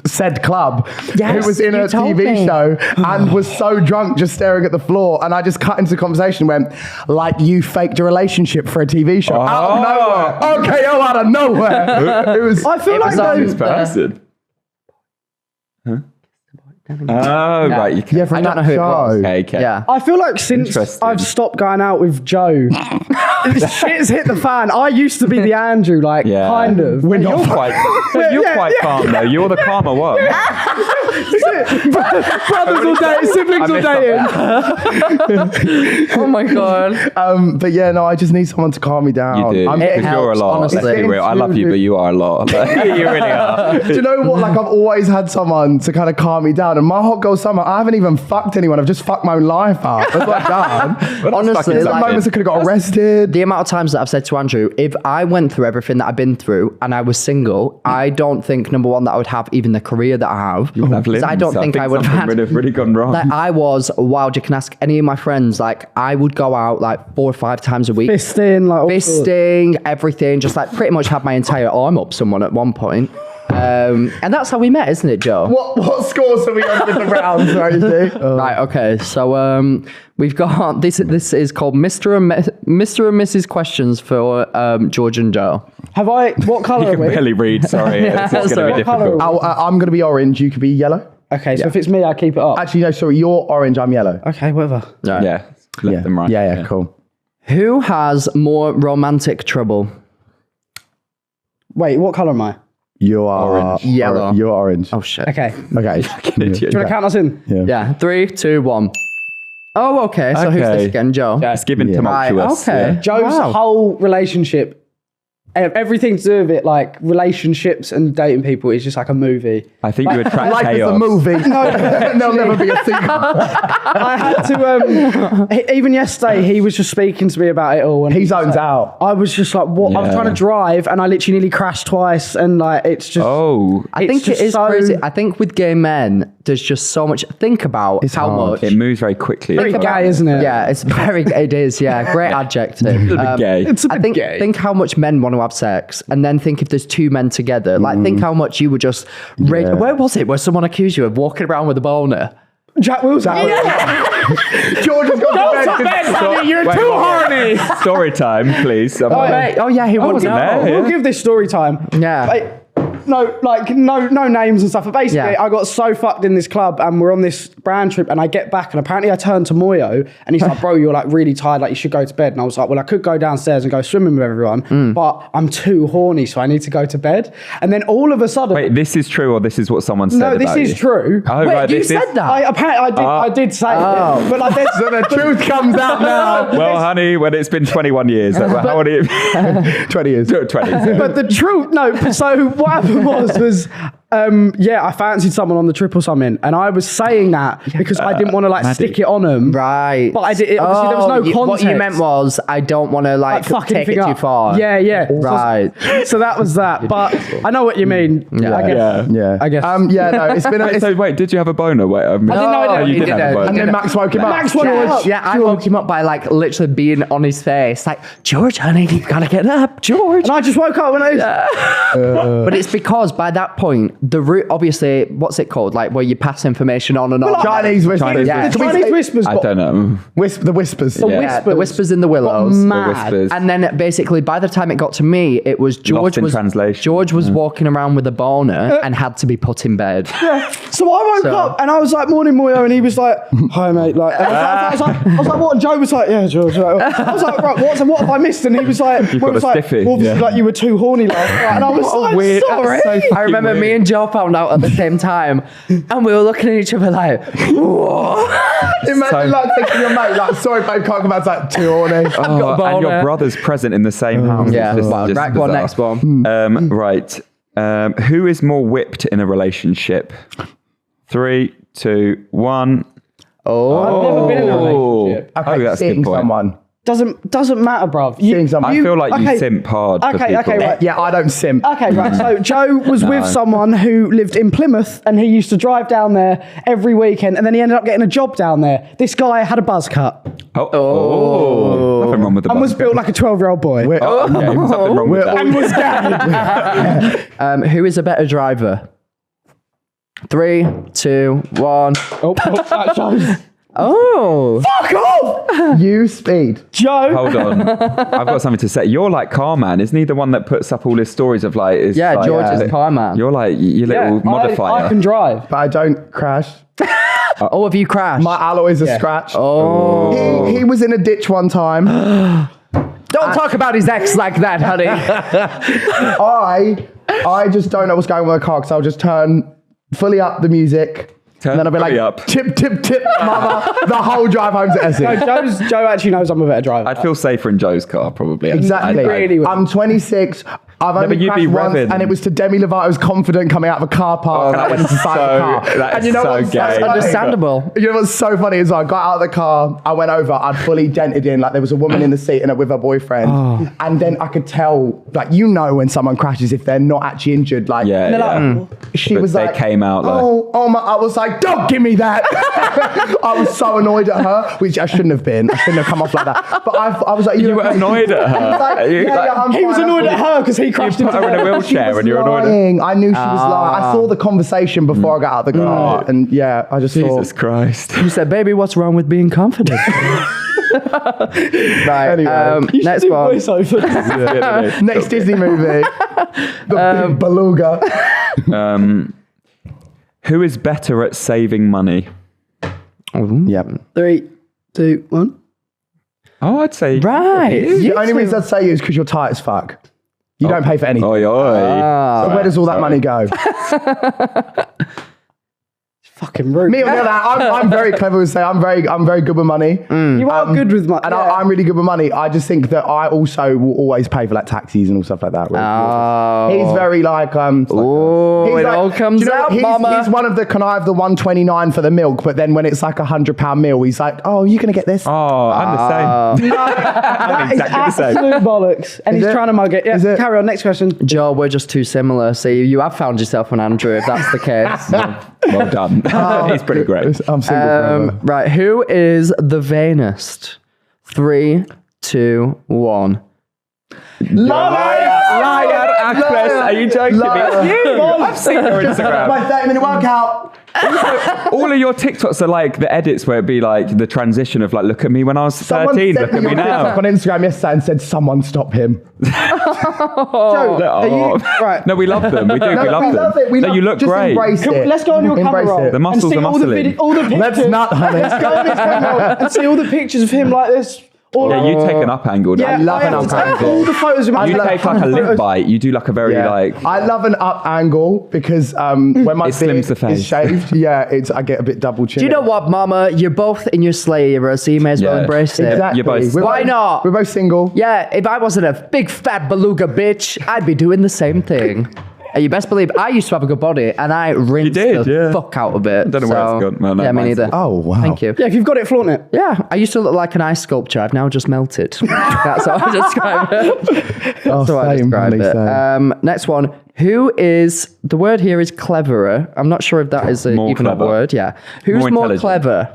S1: said club
S4: Yes,
S1: who was in
S4: you
S1: a
S4: told
S1: TV
S4: me.
S1: show and was so drunk just staring at the floor, and I just cut into the conversation and went, like, you faked a relationship for a TV show. Out of nowhere. Okay, out of nowhere. It was.
S2: I feel like
S3: this
S2: those.
S3: person. Oh, right. You can,
S1: Yeah, from
S4: I don't
S1: that
S4: know who it
S1: show.
S4: was.
S3: okay.
S4: Yeah.
S2: I feel like since
S3: Interesting.
S2: I've stopped going out with Joe, shit's hit the fan. I used to be the Andrew, like,
S3: Yeah.
S2: kind of.
S3: You're quite calm though. You're the calmer one.
S2: Brothers all dating, siblings all dating.
S4: Oh my god.
S1: But yeah, no, I just need someone to calm me down.
S3: You do.
S1: I'm
S4: It
S3: Because you're a
S4: helps,
S3: lot.
S4: honestly.
S3: Let's be real. I love you, but you are a lot. You really are.
S1: Do you know what? Like, I've always had someone to kind of calm me down. And my hot girl summer, I haven't even fucked anyone. I've just fucked my own life up. That's what I've done.
S4: Honestly,
S3: fucking
S1: Some
S4: like,
S1: moments I could have got arrested.
S4: the amount of times that I've said to Andrew, if I went through everything that I've been through and I was single, I don't think, number one, that I would have even the career that I have. Because I don't think I would have
S3: would have really gone wrong.
S4: Like, I was wild. You can ask any of my friends. Like, I would go out like 4 or 5 times a week.
S2: Fisting, like, all sorts.
S4: Fisting, everything. Just like pretty much had my entire arm up someone at one point. And that's how we met, isn't it, Joe?
S1: What scores are we on with the rounds, Rosie?
S4: Right, okay. So we've got this is called Mr. and Mrs. Questions for George and Joe.
S2: What
S3: you
S2: colour are
S3: can
S2: we?
S3: barely read. Sorry, it's going to
S4: sorry.
S3: be difficult.
S1: I'm going to be orange. You could be yellow.
S2: Okay, so if it's me, I keep it up.
S1: Actually, no, sorry, you're orange, I'm yellow.
S2: Okay, whatever.
S4: Right.
S3: Yeah. Left and right.
S1: Yeah, cool.
S4: Who has more romantic trouble?
S2: Wait, what colour am I?
S1: You are
S3: Orange.
S4: Yellow.
S1: You're orange.
S4: Oh shit.
S2: Okay. Do
S1: Okay.
S3: Idiot.
S2: you want to count us in?
S4: Yeah. 3, 2, 1. Oh, okay. So who's
S3: Okay.
S4: this again, Joe?
S3: It's given
S1: Yeah.
S3: tumultuous.
S4: Right, okay.
S3: Yeah.
S2: Joe's
S4: Wow.
S2: whole relationship, everything to do with it, like relationships and dating people, is just like a movie.
S3: I think you attract
S1: Life
S3: chaos.
S1: is a movie.
S2: No,
S1: There'll never be a sequel.
S2: I had to, even yesterday, he was just speaking to me about it all. And
S1: He zones out.
S2: I was just like, what? I was
S3: Yeah.
S2: trying to drive and I literally nearly crashed twice. And like, it's just.
S3: Oh,
S4: I think
S2: It's
S4: it
S2: just
S4: is
S2: so-
S4: crazy. I think with gay men, there's just so much. Think about how
S1: hard.
S4: much.
S3: it moves very quickly.
S2: Very gay, isn't it?
S4: Yeah, it's very. It is. Yeah, great adjective.
S3: A little bit gay.
S2: It's a bit
S4: I think
S2: gay.
S4: think how much men want to have sex, and then think if there's two men together. Like think how much you would just.
S1: Yeah.
S4: Where was it? Where someone accused you of walking around with a boner?
S2: Jack Wilson.
S1: George has gone to bed.
S2: You're
S3: Wait,
S2: too
S3: wait,
S2: horny.
S3: Story time, please.
S4: Oh, yeah, he wouldn't
S3: wasn't
S4: know.
S3: there.
S2: We'll give this story time.
S4: Yeah.
S2: No names and stuff. But basically,
S4: Yeah.
S2: I got so fucked in this club, and we're on this brand trip, and I get back, and apparently I turned to Moyo, and he's like, "Bro, you're like really tired. Like you should go to bed." And I was like, "Well, I could go downstairs and go swimming with everyone, but I'm too horny, so I need to go to bed." And then all of a sudden,
S3: Wait, this is true or this is what someone said?
S2: no, this
S3: about
S2: is
S3: you?
S2: true.
S3: Oh,
S4: Wait,
S3: right,
S4: you
S3: this
S4: said
S3: is...
S4: that?
S2: I did say it, but like there's
S1: So the truth comes out now.
S3: Well, honey, when it's been 21 years, how old are you?
S1: 20 years.
S3: 20.
S2: But the truth, no. So what happened was, I fancied someone on the trip or something, and I was saying that because I didn't want to like
S3: Maddie.
S2: stick it on them.
S4: Right.
S2: But I did. Obviously, there was no context.
S4: What you meant was, I don't want to like
S2: fucking
S4: take it
S2: thing
S4: too
S2: up.
S4: far.
S2: Yeah.
S4: Right.
S2: So that was that. But I know what you mean.
S4: Yeah.
S2: I guess.
S1: Yeah.
S2: I guess.
S1: Yeah, no, it's been a...
S3: Wait, so wait, did you have a boner? Wait, I
S2: didn't know I
S3: Oh,
S2: did.
S3: you
S4: He
S3: did have a
S4: didn't.
S3: boner.
S1: And then Max woke him up.
S2: Max wanted
S4: Yeah,
S2: to.
S4: yeah, I woke him up by like literally being on his face, like George, honey, you've got to get up, George.
S2: And I just woke up when I was.
S4: But it's because by that point, the route, obviously, what's it called? Like where you pass information on and on.
S1: Chinese whispers.
S3: Chinese
S4: Yeah.
S2: The Chinese whispers.
S3: I don't know.
S1: The whispers.
S4: Yeah, the whispers in the willows.
S2: Mad.
S3: whispers.
S4: And then basically, by the time it got to me, it was George
S3: in
S4: was
S3: translation.
S4: George was walking around with a boner and had to be put in bed.
S2: So I woke up and I was like, "Morning, Moyo," and he was like, "Hi, mate." Like, and I was like, "What?" And Joe was like, "Yeah, George." I was like, "Right, what have I missed?" And he was like,
S3: You've got
S2: was
S3: a
S2: like,
S3: stiffy.
S2: "Well, obviously,
S3: Yeah.
S2: like you were too horny last night." And I was like,
S3: weird.
S2: "Sorry."
S3: That's so
S4: I remember
S3: weird.
S4: me and Joe found out at the same time, and we were looking at each other like, "Whoa!"
S1: Imagine like texting your mate, like, sorry, babe, can't come out. It's like, too horny.
S4: got a
S3: and your
S4: boner.
S3: brother's present in the same house.
S4: Yeah,
S3: It's
S4: well,
S3: just
S4: right, go on,
S3: bizarre.
S4: next one.
S3: Right. Who is more whipped in a relationship? 3, 2, 1.
S2: I've never been in a relationship.
S1: Okay,
S3: Oh, that's a
S1: seeing
S3: good point.
S1: someone.
S2: Doesn't matter, bruv.
S1: Seeing someone.
S3: I feel like you
S2: okay.
S3: simp hard for
S2: Okay,
S3: people.
S2: right.
S1: Yeah, I don't simp.
S2: Okay, right. So Joe was with someone who lived in Plymouth, and he used to drive down there every weekend, and then he ended up getting a job down there. This guy had a buzz cut
S3: Oh. Nothing wrong with the
S2: and was
S3: buzz.
S2: built like a 12-year-old boy.
S1: We're-
S3: Okay, nothing wrong with that.
S2: And was gay.
S4: Who is a better driver? 3, 2, 1.
S2: That shows.
S4: Oh,
S2: Fuck off!
S1: You speed.
S2: Joe.
S3: Hold on. I've got something to say. You're like car man. Isn't he the one that puts up all his stories of like... His,
S4: yeah,
S3: like,
S4: George is the car man.
S3: You're like your little modifier.
S2: I can drive.
S1: But I don't crash.
S4: Oh, have you crashed?
S1: My alloys are scratched.
S4: Oh.
S1: He was in a ditch one time.
S4: Don't talk about his ex like that, honey.
S1: I just don't know what's going on with the car because I'll just turn fully up the music.
S3: Turn
S1: and then I'll be like,
S3: fully up.
S1: tip, tip, tip, mama, the whole drive home to Essex.
S2: No, Joe actually knows I'm a better driver.
S3: I'd feel safer in Joe's car, probably.
S1: Exactly.
S2: really would.
S1: I'm 26. I've only
S3: but you'd be
S1: crashed once,
S3: revving.
S1: and it was to Demi Lovato's Confident coming out of a car park, and I went inside the car.
S3: That
S1: And
S3: is
S1: you know
S3: so
S1: what's
S3: gay.
S1: funny?
S4: Understandable.
S1: You know what's so funny is I got out of the car, I went over, I'd fully dented in, like there was a woman in the seat and with her boyfriend, and then I could tell, like you know when someone crashes if they're not actually injured, like
S3: Yeah,
S2: they're
S3: yeah.
S2: like,
S1: she
S3: But
S1: was
S3: they
S1: like,
S3: came out like-
S1: oh my, I was like, don't give me that. I was so annoyed at her, which I shouldn't have been. I shouldn't have come off like that. But I was like,
S3: You were annoyed at her.
S1: Like,
S3: You-
S1: yeah, I'm
S2: he was
S1: fine,
S2: annoyed
S1: I'm
S2: at her because he crashed
S3: put
S2: into
S3: her in a
S2: her.
S3: wheelchair
S1: was
S3: and you're annoyed at her.
S1: lying. I knew she was lying. I saw the conversation before I got out of the car, and yeah, I just
S3: Jesus
S1: thought.
S3: Christ.
S4: You said, baby, what's wrong with being confident? Right.
S1: Anyway.
S2: You should
S4: Next
S2: do
S4: one.
S2: voiceovers.
S1: Next Disney movie, the big beluga.
S3: Who is better at saving money?
S1: Yep.
S2: 3, 2, 1.
S3: Oh, I'd say
S4: Right.
S1: The only reason I'd say you is because you're tight as fuck. You don't pay for anything.
S3: Oi, oi.
S1: So where does all that money go?
S2: Fucking rude.
S1: Me on the other hand, I'm very clever with say I'm very good with money.
S2: You are good with money.
S1: And I'm really good with money. I just think that I also will always pay for like taxis and all stuff like that. He's very like
S4: Oh, it all comes out, mama.
S1: He's one of the can I have the 129 for the milk, but then when it's like £100 meal, he's like, oh, you're gonna get this.
S3: Oh, I'm the same.
S2: That is
S3: exactly the same.
S2: absolute bollocks. And he's
S1: it?
S2: trying to mug it. Yeah,
S1: Is it?
S2: carry on. Next question.
S4: Joe, we're just too similar. So you have found yourself an Andrew, if that's the case.
S3: Well done. He's pretty great.
S1: I'm single forever.
S4: Right, who is the vainest? 3, 2, 1.
S3: Liar, actress. Are you joking me? It's you. I've seen your Instagram.
S1: My 30-minute workout.
S3: All of your TikToks are like the edits where it'd be like the transition of like, look at me when I was 13, look at me now.
S1: On Instagram yesterday and said, someone stop him.
S2: Joe, are you, right.
S3: No, we love them. We do.
S1: No,
S3: we love them.
S1: love it.
S3: No, you look
S1: just
S3: great.
S1: Embrace it.
S2: Let's go on your camera
S1: Embrace
S2: roll.
S1: it.
S3: The muscles
S2: and see
S3: are
S2: all the
S3: muscling.
S2: all the pictures.
S1: Let's not, honey.
S2: Let's go on his camera and see all the pictures of him like this. All
S3: Yeah, you take an up angle.
S2: Yeah,
S3: don't you?
S1: love an
S2: have
S1: up
S2: to take
S1: angle.
S2: all the photos of my
S3: You take like a lip bite. You do like a very like.
S1: I love an up angle because when my
S3: It slims
S1: beard
S3: the face.
S1: is shaved, I get a bit double chin.
S4: Do you know what, Mama? You're both in your slay era, so you may as well
S3: Yeah.
S4: embrace it.
S1: Exactly.
S3: You're both-
S4: Why not?
S1: We're both single.
S4: Yeah, if I wasn't a big fat beluga bitch, I'd be doing the same thing. And you best believe I used to have a good body and I rinsed
S3: did,
S4: the
S3: yeah.
S4: fuck out of it.
S3: I don't know where it's gone. Well, no,
S4: yeah, me
S3: mine's-
S4: neither.
S1: Oh, wow.
S4: Thank you.
S2: Yeah, if you've got it, flaunt it.
S4: Yeah, I used to look like an ice sculpture. I've now just melted. That's how I describe it.
S1: Oh,
S4: That's how I
S1: same,
S4: describe
S1: honey,
S4: it.
S1: same.
S4: Next one. Who is, the word here is cleverer. I'm not sure if that is
S3: More
S4: even a
S3: clever.
S4: word. Yeah. Who's
S3: More
S4: more
S3: intelligent.
S4: clever?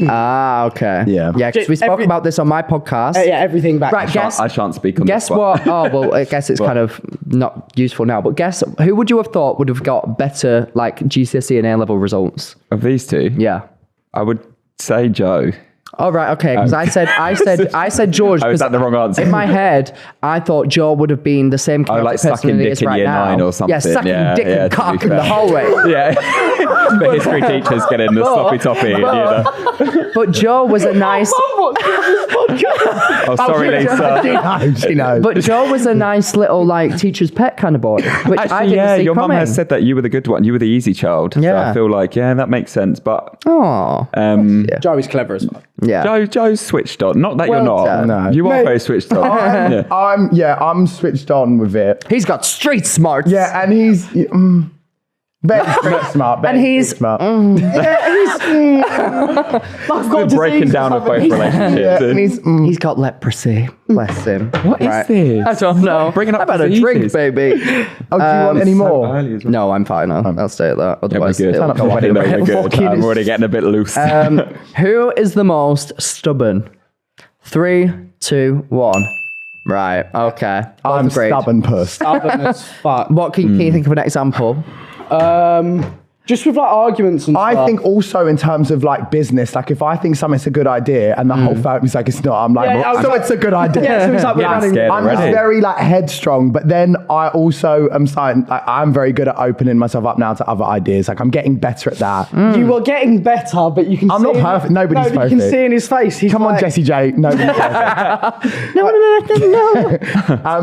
S4: Ah, okay.
S1: Yeah.
S4: Yeah, because we spoke
S2: Every-
S4: about this on my podcast.
S2: Yeah, everything back.
S4: Right, guess.
S3: I shan't speak on
S4: Guess
S3: this one.
S4: what? Oh, well, I guess it's kind of not useful now, but guess who would you have thought would have got better like GCSE and A-level results?
S3: Of these two,
S4: Yeah.
S3: I would say Joe.
S4: Oh, right, okay, because I said George.
S3: Oh, is
S4: 'cause
S3: that the wrong answer?
S4: In my head, I thought Joe would have been the same kind
S3: like
S4: of
S3: sucking
S4: person he
S3: dick
S4: is
S3: in
S4: right
S3: year
S4: now.
S3: 9 or something.
S4: Yeah, sucking
S3: Yeah,
S4: dick
S3: yeah,
S4: and
S3: to be
S4: cock in the
S3: fair.
S4: hallway.
S3: Yeah. The history teachers get in the sloppy toppy. You know.
S4: But Joe was a nice.
S3: Oh, sorry, Lisa.
S1: She knows.
S4: But Joe was a nice little like teacher's pet kind of boy, which I
S3: Actually,
S4: didn't
S3: yeah,
S4: see
S3: your mum
S4: coming.
S3: has said that you were the good one. You were the easy child. So
S4: Yeah.
S3: I feel like, yeah, that makes sense. But
S4: Oh,
S2: Joe is clever as fuck.
S4: yeah.
S3: Joe's switched on. Not that
S4: Well
S3: you're not.
S4: done.
S1: No.
S3: You are
S2: Mate.
S3: very switched on. Yeah.
S1: I'm switched on with it.
S4: He's got street smarts.
S1: Yeah, and he's very street smart.
S4: And he's-
S1: smart.
S2: I've got
S3: The breaking down of both relationships.
S1: Yeah, and he's
S4: He's got leprosy. Bless him.
S3: What is this?
S4: I don't know.
S3: Bringing up
S4: I've had a
S3: diseases.
S4: drink, baby.
S1: Oh, do you want any more?
S3: Early as well.
S4: No, I'm fine. I'll stay at that.
S3: Yeah, we're
S4: Otherwise,
S3: good.
S4: it'll go
S3: I think
S4: on.
S3: that we're good.
S1: Fucking
S3: I'm already getting a bit loose.
S4: Who is the most stubborn? 3, 2, 1. Right. Okay. Both
S1: I'm
S4: agreed.
S1: stubborn puss.
S2: Stubborn as fuck.
S4: What can you think of an example?
S2: Just with like arguments and
S1: I
S2: stuff.
S1: think also in terms of like business, like if I think something's a good idea and the whole family's like it's not, I'm like,
S2: Yeah,
S1: well, so it's a good idea.
S2: Yeah, so it's like we're
S3: Yeah, I'm
S2: running.
S3: scared.
S1: I'm just
S3: Already.
S1: very like headstrong, but then I also am starting. Like, I'm very good at opening myself up now to other ideas. Like I'm getting better at that.
S2: You are getting better, but you can.
S1: I'm
S2: see
S1: not
S2: in-
S1: perfect. Nobody's
S2: no, but You can
S1: perfect.
S2: see in his face. He's
S1: Come on,
S2: like,
S1: Jessie J. Nobody's perfect.
S2: No.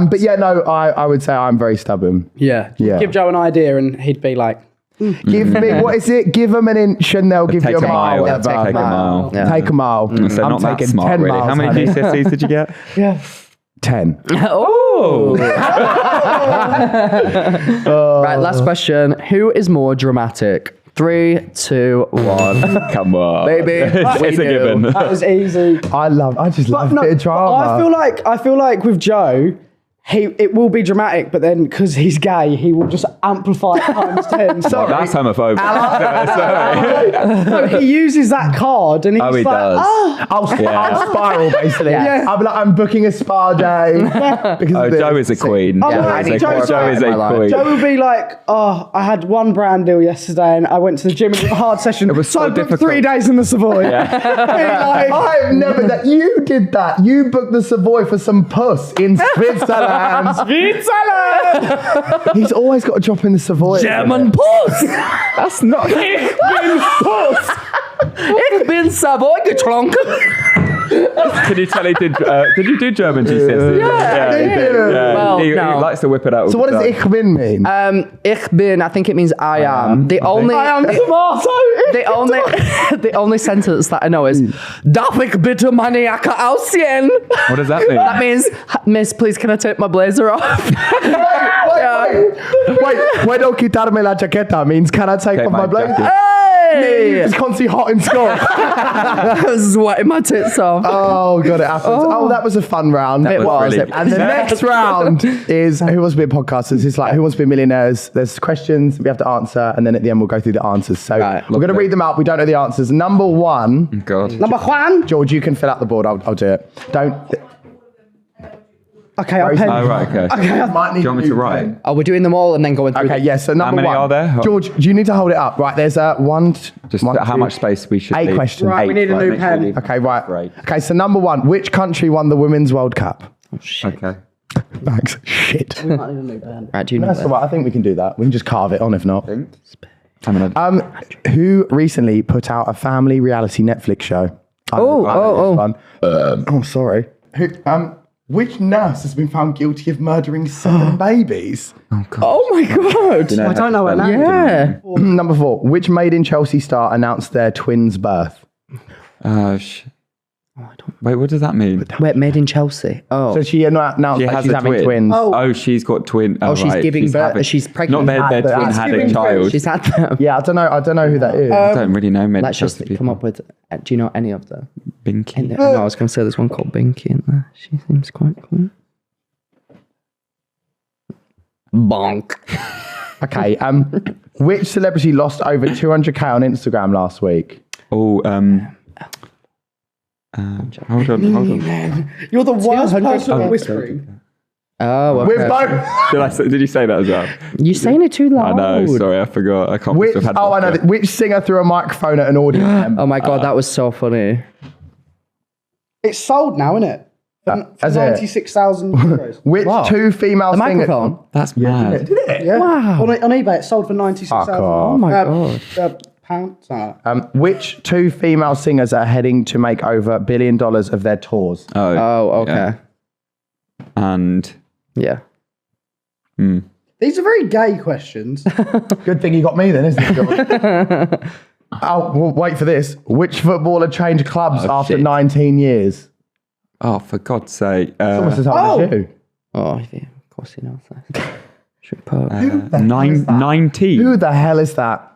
S1: But yeah, no, I would say I'm very stubborn.
S2: Yeah.
S1: Yeah.
S2: Give Joe an idea, and he'd be like,
S1: Give me, what is it? Give them an inch and they'll give
S3: Take
S1: you a
S3: a
S1: mile.
S3: mile.
S1: whatever.
S3: Take a mile.
S4: Yeah.
S1: Take a mile.
S3: So
S1: I'm
S3: not that
S1: taking
S3: smart,
S1: 10
S3: really.
S1: miles.
S3: How many
S1: honey.
S3: GCSEs did you get?
S2: yeah.
S1: 10.
S3: Oh!
S4: Right. Last question. Who is more dramatic? 3, 2, 1.
S3: Come on.
S4: Baby,
S3: it's
S4: we
S3: a
S4: knew.
S3: given.
S2: That was easy.
S1: I just love a bit of drama.
S2: I feel like with Joe, it will be dramatic, but then because he's gay, he will just amplify it times 10.
S3: Oh, that's homophobic.
S2: No, he uses that card and he's
S3: Oh, he
S2: like,
S3: does.
S1: I'll spiral basically.
S4: Yeah.
S1: I'll be like, I'm booking a spa day. Because
S3: Oh,
S1: of this.
S3: Joe is a queen.
S2: Oh,
S4: Yeah,
S2: no,
S4: I need
S2: Joe
S4: more of
S2: is
S3: Joe
S4: that
S3: is
S4: in my
S3: a
S4: life.
S3: queen.
S2: Joe will be like, oh, I had one brand deal yesterday and I went to the gym and it was a hard session.
S3: was so
S2: I booked
S3: difficult.
S2: 3 days in the Savoy. Be like,
S1: I've never that. You did that. You booked the Savoy for some puss in Switzerland. Netherlands.
S2: Switzerland.
S1: He's always got to drop in the Savoy.
S4: German Puss.
S3: That's not.
S4: Ich bin Savoy getrunken.
S3: Can you tell he did? Did you do German GCSE?
S1: Yeah,
S3: he did. Yeah.
S4: Well,
S3: he
S4: no.
S3: likes to whip it out.
S1: So what does ich bin mean?
S4: Ich bin, I think it means I am. The only the only sentence that I know is Darf ich bitte meine Jacke ausziehen?
S3: What does that mean?
S4: That means, Miss, please can I take my blazer off?
S1: Wait, puedo quitarme la chaqueta means can I take off my blazer?
S3: jacket.
S4: Hey!
S1: It's constantly hot in school.
S4: I was sweating my tits off.
S1: Oh, God, it happens. Oh, that was a fun round.
S4: It was.
S3: brilliant.
S1: And the next round is Who Wants to Be a Podcasters. It's like Who Wants to Be Millionaires. There's questions we have to answer, and then at the end we'll go through the answers. So
S4: Right,
S1: we're going to read them out. We don't know the answers. Number one,
S3: God.
S2: Number one.
S1: George, you can fill out the board. I'll do it. Don't.
S2: Okay, I'll pen.
S3: Oh, right, okay.
S1: Might need
S3: Do you want me to write?
S4: Oh, we're doing them all and then going through.
S1: Okay, yes. So number
S3: many
S1: one.
S3: are there?
S1: George, do you need to hold it up? Right, there's one.
S3: Just
S1: one,
S3: how
S1: two,
S3: much space we should
S1: 8
S3: leave.
S1: questions.
S2: Right, we need a new
S3: make sure
S2: pen.
S3: you leave.
S1: Okay, right.
S3: Right.
S1: Okay, so number one. Which country won the Women's World Cup?
S3: Okay.
S1: Thanks. Shit.
S4: Right, do you know
S1: That's all
S4: that?
S1: right. I think we can do that. We can just carve it on if not.
S3: I'm gonna.
S1: Who recently put out a family reality Netflix show? Oh, sorry. Who, which nurse has been found guilty of murdering 7 babies?
S4: Oh my God.
S2: I don't know her name.
S4: Yeah.
S1: Number 4. Which Made in Chelsea star announced their twins' birth?
S3: Wait, what does that mean?
S4: Wait, made in Chelsea. Oh.
S1: So she announced
S3: She
S1: that
S3: has
S1: she's
S3: a
S1: having
S3: twin.
S1: twins.
S3: Oh, she's got twin. Oh,
S4: she's
S3: right.
S4: giving birth. She's pregnant.
S3: Not their twin
S1: She's
S3: had
S2: giving
S3: a child.
S4: She's had them.
S1: Yeah, I don't know who that is.
S3: I don't really know many.
S4: Let's just come up with. Do you know any of them?
S3: Binky.
S4: No, I was going to say there's one called Binky in there. She seems quite cool. Bonk.
S1: Okay. Which celebrity lost over 200k on Instagram last week?
S3: Oh, hold on.
S2: You're the worst
S4: 200
S2: person at whispering.
S4: Oh, okay.
S1: With both.
S3: Did you say that as well?
S4: You're saying it too
S3: I
S4: loud.
S3: know. Sorry, I forgot. I can't.
S1: Which?
S3: have had
S1: Oh, I know.
S3: vodka.
S1: Which singer threw a microphone at an audience member?
S4: Oh my God, that was so funny.
S2: It's sold now, isn't it? For
S1: Has it?
S2: 96,000 euros.
S1: Which
S4: What?
S1: 2 female
S4: The
S1: singers?
S4: microphone.
S3: That's mad.
S1: Did it?
S2: Yeah.
S4: Wow.
S2: On eBay, it's sold for 96,000.
S1: Fuck off.
S4: Oh my God.
S2: Pounds. Something like that.
S1: Which 2 female singers are heading to make over $1 billion of their tours?
S4: Oh, okay.
S3: Yeah. And
S4: Yeah.
S2: These are very gay questions.
S1: Good thing you got me then, isn't it, George? Oh, well, wait for this. Which footballer changed clubs after
S3: shit.
S1: 19 years?
S3: oh, for God's sake,
S1: Almost as old as you.
S4: Oh, yeah, of course he knows that. Should put.
S3: 19.
S1: Who the hell is that?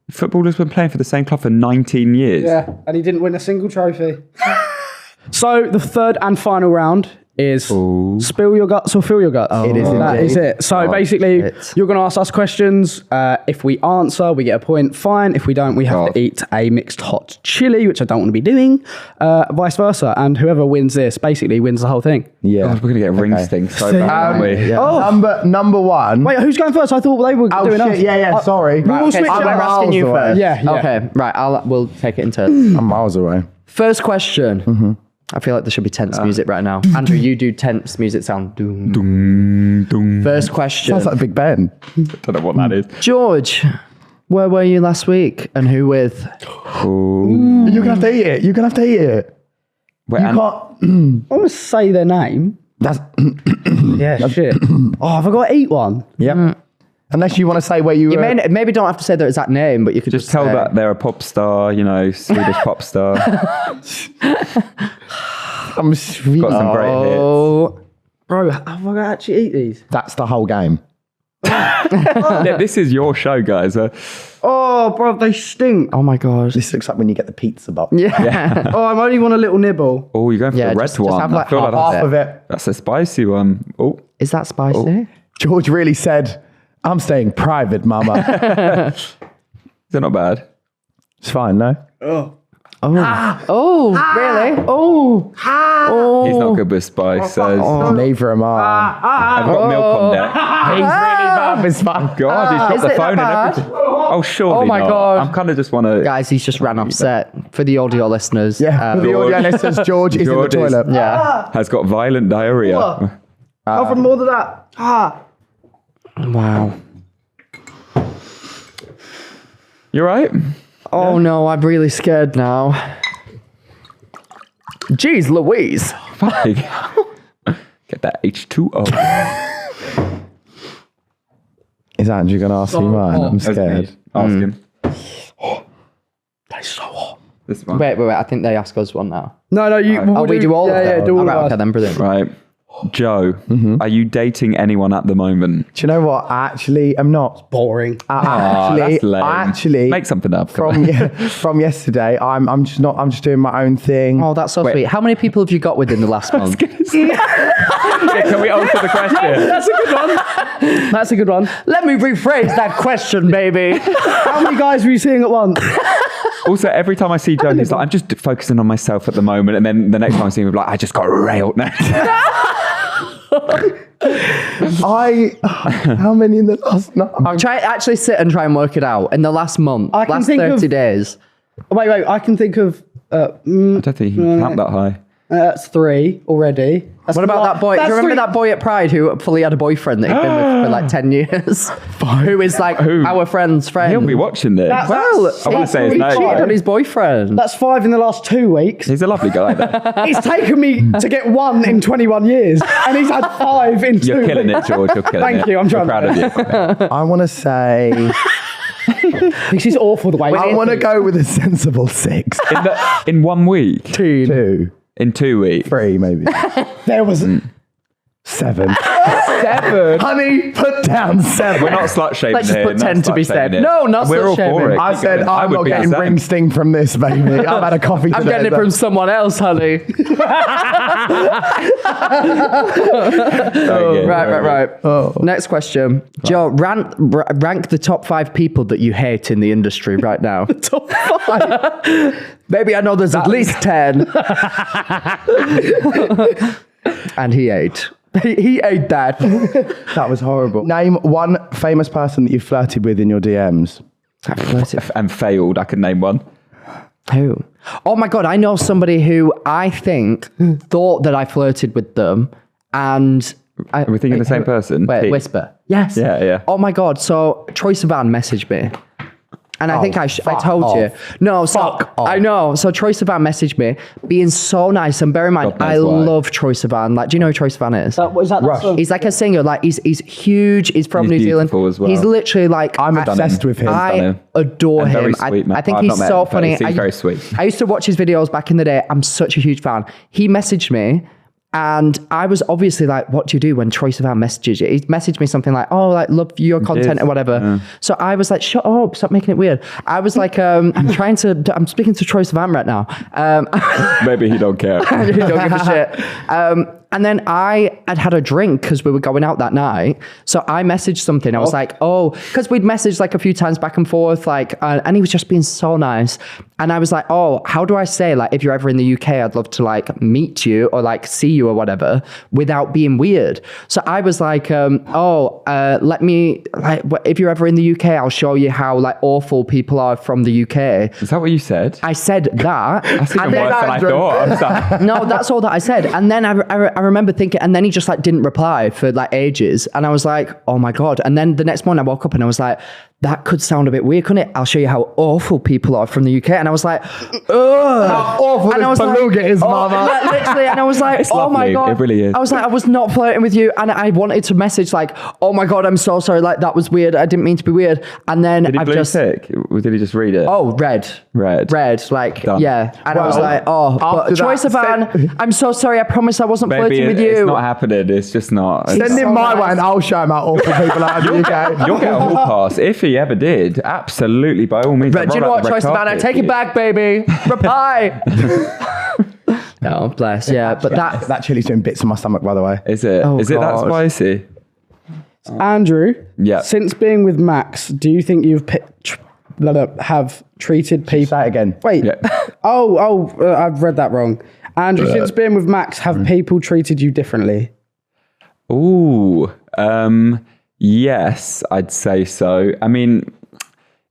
S3: Footballer's been playing for the same club for 19 years.
S2: Yeah, and he didn't win a single trophy. So the third and final round is spill your guts or fill your guts.
S1: It is
S2: That
S1: indeed.
S2: is it. So basically,
S4: shit.
S2: you're going to ask us questions. If we answer, we get a point. Fine. If we don't, we have to eat a mixed hot chili, which I don't want to be doing. Vice versa. And whoever wins this basically wins the whole thing.
S1: Yeah.
S3: God, we're gonna get a ring sting so bad, aren't we?
S1: Yeah.
S2: Oh.
S1: Number 1.
S2: Wait, who's going first? I thought they were
S1: Oh,
S2: doing
S1: shit.
S2: us.
S1: Yeah, sorry.
S2: We will
S4: Okay,
S2: switch
S4: so
S2: it
S4: we're
S2: up.
S4: asking you
S1: away.
S4: first.
S2: Yeah.
S4: Okay, right. We'll take it in turn.
S1: I'm miles away.
S4: First question. I feel like there should be tense music right now. Andrew, you do tense music sound. Doom.
S3: Dum, dum.
S4: First question.
S1: Sounds like Big Ben.
S3: Don't know what that is.
S4: George, where were you last week and who with?
S3: Ooh.
S1: You're going to have to eat it. You're going to have to eat it.
S3: Wait,
S1: You
S3: and-
S1: can't.
S2: I want to say their name.
S1: That's,
S2: Yeah, shit. Oh, have I got to eat one?
S1: yeah. Unless you want to say where you
S4: You
S1: were.
S4: maybe don't have to say their exact name, but you could
S3: just tell
S4: say,
S3: that they're a pop star, Swedish pop star.
S1: I'm sweet.
S3: Got some great hits.
S4: Oh,
S2: Bro, have I got to actually eat these?
S1: That's the whole game.
S3: Yeah, this is your show, guys.
S2: Oh, bro, they stink.
S4: oh my God.
S1: This looks like when you get the pizza box.
S4: Yeah.
S2: Oh, I only want a little nibble.
S3: Oh, you're going for
S4: Yeah,
S3: the red
S4: just
S3: one.
S4: have, like,
S3: I feel like
S4: half
S3: that's,
S1: Half of it.
S3: that's a spicy one. Oh,
S4: Is that spicy?
S1: George really said, I'm staying private, mama.
S3: is it not bad?
S1: It's fine, no?
S2: Oh.
S4: Oh, really? Oh.
S3: He's not good with spice. Says,
S1: Neither am I.
S3: I've got milk on deck.
S1: He's really bad with spice.
S3: God, he's got
S4: Is
S3: the
S4: it
S3: phone
S4: that
S3: and
S4: bad?
S3: everything. Oh, surely
S4: Oh my
S3: not.
S4: God.
S3: I'm kind of just want to.
S4: Guys, he's just ran off set. For the audio listeners.
S1: Yeah, for the
S3: George.
S1: audio listeners, George is in the
S3: George is-
S1: toilet.
S4: Yeah.
S3: Has got violent diarrhea.
S2: from more than that.
S4: Wow.
S3: You right?
S4: Oh no, I'm really scared now. Jeez Louise.
S3: Fucking get that H2O.
S1: Is Andrew going to ask me mine? I'm scared.
S3: Ask him.
S2: That's so hot.
S3: This one.
S4: Wait. I think they ask us one now.
S2: No, you.
S4: We do all of them.
S2: Yeah, do all
S4: Alright,
S2: of
S4: okay,
S2: us.
S4: then brilliant.
S3: Right. Joe, are you dating anyone at the moment?
S1: Do you know what? I actually am not.
S2: Boring.
S3: That's lame.
S1: I actually
S3: Make something up. come on.
S1: from yesterday. I'm just not. I'm just doing my own thing.
S4: Oh, that's so sweet. How many people have you got within the last month?
S3: Yeah, can we answer the question?
S2: That's a good one. That's a good one.
S4: Let me rephrase that question, baby.
S2: How many guys were you seeing at once?
S3: Also, every time I see Joe, he's like, I'm just focusing on myself at the moment. And then the next time I see him, he's like, I just got railed now.
S1: How many in the last night?
S4: I'm trying actually sit and try and work it out. In the last month,
S2: I can
S4: last
S2: think
S4: 30
S2: of-
S4: days.
S2: Wait. I can think of.
S3: I don't think he can count that high.
S2: That's 3 already. That's
S4: What about that boy? Do you remember that boy at Pride who fully had a boyfriend that he'd been with for like 10 years? Who is like our friend's friend?
S3: He'll be watching this.
S2: That's-
S4: Well,
S3: I want to say his
S4: he
S3: name.
S4: cheated on his boyfriend.
S2: That's 5 in the last 2 weeks.
S3: He's a lovely guy, though.
S2: It's taken me to get 1 in 21 years, and he's had 5 in 2
S3: You're killing
S2: weeks.
S3: it, George. You're killing it.
S2: Thank you, I'm trying
S3: We're proud of you.
S1: I want to say.
S2: This is awful the way.
S1: I want to go with a sensible 6.
S3: In 1 week?
S1: 2.
S3: In 2 weeks?
S1: 3 maybe.
S2: There was
S1: 7.
S3: 7?
S1: Honey, put down 7.
S3: We're not slut shaming
S4: Let's just
S3: here.
S4: put
S3: not
S4: 10 to be
S3: slut shaming
S4: said.
S3: here.
S4: No, not
S3: We're
S4: slut
S3: all for
S4: shaming.
S3: it.
S1: I said
S3: I
S1: I'm
S3: would
S1: not
S3: be the
S1: getting
S3: same.
S1: ring sting from this, baby. I've had a coffee
S4: I'm
S1: today.
S4: getting it from someone else, honey.
S3: Very good, very
S4: Right.
S1: Oh.
S4: Next question. Joe, rank the top 5 people that you hate in the industry right now.
S2: top 5.
S4: Maybe I know there's at least 10. And he ate. He ate that.
S1: That was horrible. Name one famous person that you flirted with in your DMs.
S3: And failed. I can name one.
S4: Who? Oh my God, I know somebody who I think thought that I flirted with them and...
S3: Are we thinking the same person?
S4: Wait,
S3: Pete?
S4: Whisper. Yes.
S3: Yeah.
S4: Oh my God, so Troye Sivan messaged me. And I think I told
S1: off.
S4: you. No, so
S1: Fuck off.
S4: I know. So Troye Sivan messaged me, being so nice. And bear in mind,
S3: God knows
S4: I
S3: why.
S4: love Troye Sivan. Like, do you know who Troye Sivan is?
S2: What is that?
S1: Rush.
S4: He's like a singer. Like, he's huge. He's from
S3: He's
S4: New Zealand.
S3: beautiful as well.
S4: He's literally like...
S1: I'm obsessed with him.
S4: I adore
S3: And
S4: him.
S3: very sweet, man.
S4: I think
S3: I've
S4: he's
S3: not met
S4: so
S3: him, but
S4: funny.
S3: he seems very sweet.
S4: I used to watch his videos back in the day. I'm such a huge fan. He messaged me. And I was obviously like, what do you do when Troye Sivan messages you? He messaged me something like, oh, like, love your content or whatever.
S3: Yeah.
S4: So I was like, shut up, stop making it weird. I was like, I'm speaking to Troye Sivan right now.
S3: Maybe he don't care.
S4: Don't give a shit. And then I had a drink because we were going out that night. So I messaged something. I was like, oh, because we'd messaged like a few times back and forth, like, and he was just being so nice. And I was like, oh, how do I say, like, if you're ever in the UK, I'd love to like meet you or like see you or whatever without being weird. So I was like, let me, like, if you're ever in the UK, I'll show you how like awful people are from the UK.
S3: Is that what you said?
S4: I said that.
S3: That's even
S4: and then
S3: worse than I thought. I was like,
S4: no, that's all that I said. And then I remember thinking, and then he just like didn't reply for like ages. And I was like, oh my God. And then the next morning I woke up and I was like, that could sound a bit weird, couldn't it? I'll show you how awful people are from the UK. And I was like, ugh.
S1: How awful
S4: And I
S1: this
S4: was
S1: beluga is, mama.
S4: like, literally. And I was like,
S3: It's
S4: oh my
S3: lovely.
S4: God.
S3: It really is.
S4: I was like, I was not flirting with you. And I wanted to message like, oh my God, I'm so sorry. Like, that was weird. I didn't mean to be weird. And then
S3: did he
S4: I've
S3: blue
S4: just...
S3: tick? Or did he just read it?
S4: Oh, red.
S3: Red.
S4: Like,
S3: Done.
S4: yeah. And I was
S1: Well,
S4: like, oh, but
S1: after
S4: Troye
S1: that,
S4: Sivan, I'm so sorry. I promise I wasn't
S3: Maybe
S4: flirting with
S3: it's
S4: you.
S3: not happening. It's just not.
S1: Send
S4: so
S1: him my
S4: nice.
S1: way and I'll show him how awful people are in the UK.
S3: You'll get a hall pass if he ever did. Absolutely, by all means.
S4: But do you know what, Troye Sivan? I take it back, baby. Reply. No, bless. Yeah, but
S1: That chili's doing bits in my stomach, by the way.
S3: Is it?
S4: Oh,
S3: Is it that
S4: God.
S3: spicy?
S2: Andrew.
S3: Yeah.
S2: Since being with Max, do you think you've have treated people?
S1: Say it again.
S2: Wait.
S3: Yeah.
S2: I've read that wrong. Andrew, since being with Max, have people treated you differently?
S3: Ooh. Yes, I'd say so. I mean,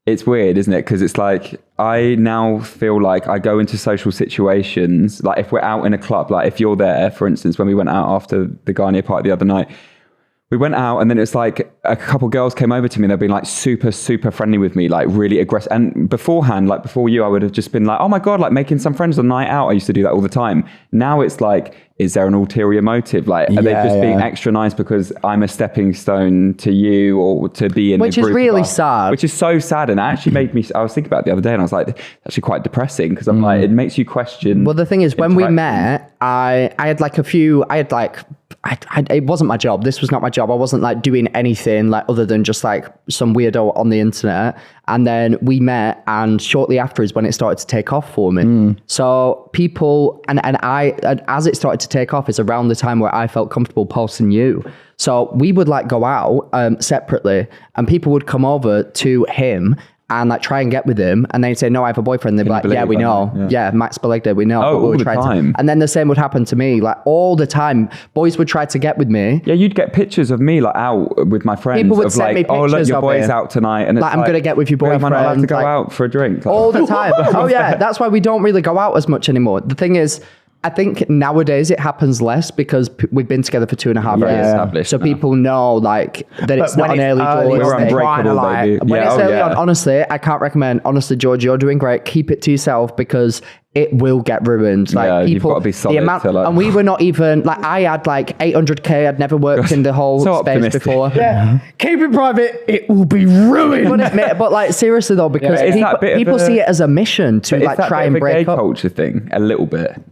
S3: It's weird, isn't it? Because it's like, I now feel like I go into social situations, like if we're out in a club, like if you're there, for instance, when we went out after the Garnier party the other night, we went out and then it's like a couple girls came over to me and they've been like super, super friendly with me, like really aggressive. And beforehand, like before you, I would have just been like, oh my God, like making some friends on a night out. I used to do that all the time. Now it's like, is there an ulterior motive? Like, are they just being extra nice because I'm a stepping stone to you or to be in the group?
S4: Which is really sad.
S3: Which is so sad. And it actually made me, I was thinking about it the other day and I was like, it's actually quite depressing because I'm like, it makes you question.
S4: Well, the thing is, when we met, I had like it wasn't my job. This was not my job. I wasn't like doing anything like other than just like some weirdo on the internet. And then we met, and shortly after is when it started to take off for me. So people, and as it started to take off is around the time where I felt comfortable posting you. So we would like go out separately, and people would come over to him and like try and get with him, and they'd say, no, I have a boyfriend. They'd be like, yeah, we know. Yeah, Max Balegde, we know.
S3: Oh, all the time.
S4: And then the same would happen to me, like all the time. Boys would try to get with me.
S3: Yeah, you'd get pictures of me like out with my friends.
S4: People would
S3: of
S4: send
S3: like,
S4: me
S3: oh look,
S4: pictures
S3: your
S4: of
S3: boy's
S4: it.
S3: out tonight, and it's
S4: Like, I'm gonna get with your
S3: Am I not allowed to
S4: boyfriend,
S3: go
S4: like,
S3: out for a drink? Like,
S4: All the time. Oh yeah, that's why we don't really go out as much anymore. The thing is, I think nowadays it happens less because we've been together for 2.5 years.
S3: Established
S4: So
S3: now.
S4: people know like that it's not an early doors.
S3: We're
S4: thing.
S3: unbreakable, baby.
S4: When it's early on, honestly, I can't recommend. Honestly, George, you're doing great. Keep it to yourself because it will get ruined. Like
S3: Yeah,
S4: people,
S3: you've got to be solid
S4: the amount,
S3: to, like-
S4: and we were not even like I had like 800k. I'd never worked in the whole
S3: So
S4: space
S3: optimistic.
S4: before.
S2: Keep it private, it will be ruined.
S4: But like seriously though, because
S3: Is that a bit of
S4: people
S3: a-
S4: see it as a mission to
S3: But is
S4: like
S3: that
S4: try
S3: bit
S4: and
S3: of a gay
S4: break up.
S3: culture thing a little bit?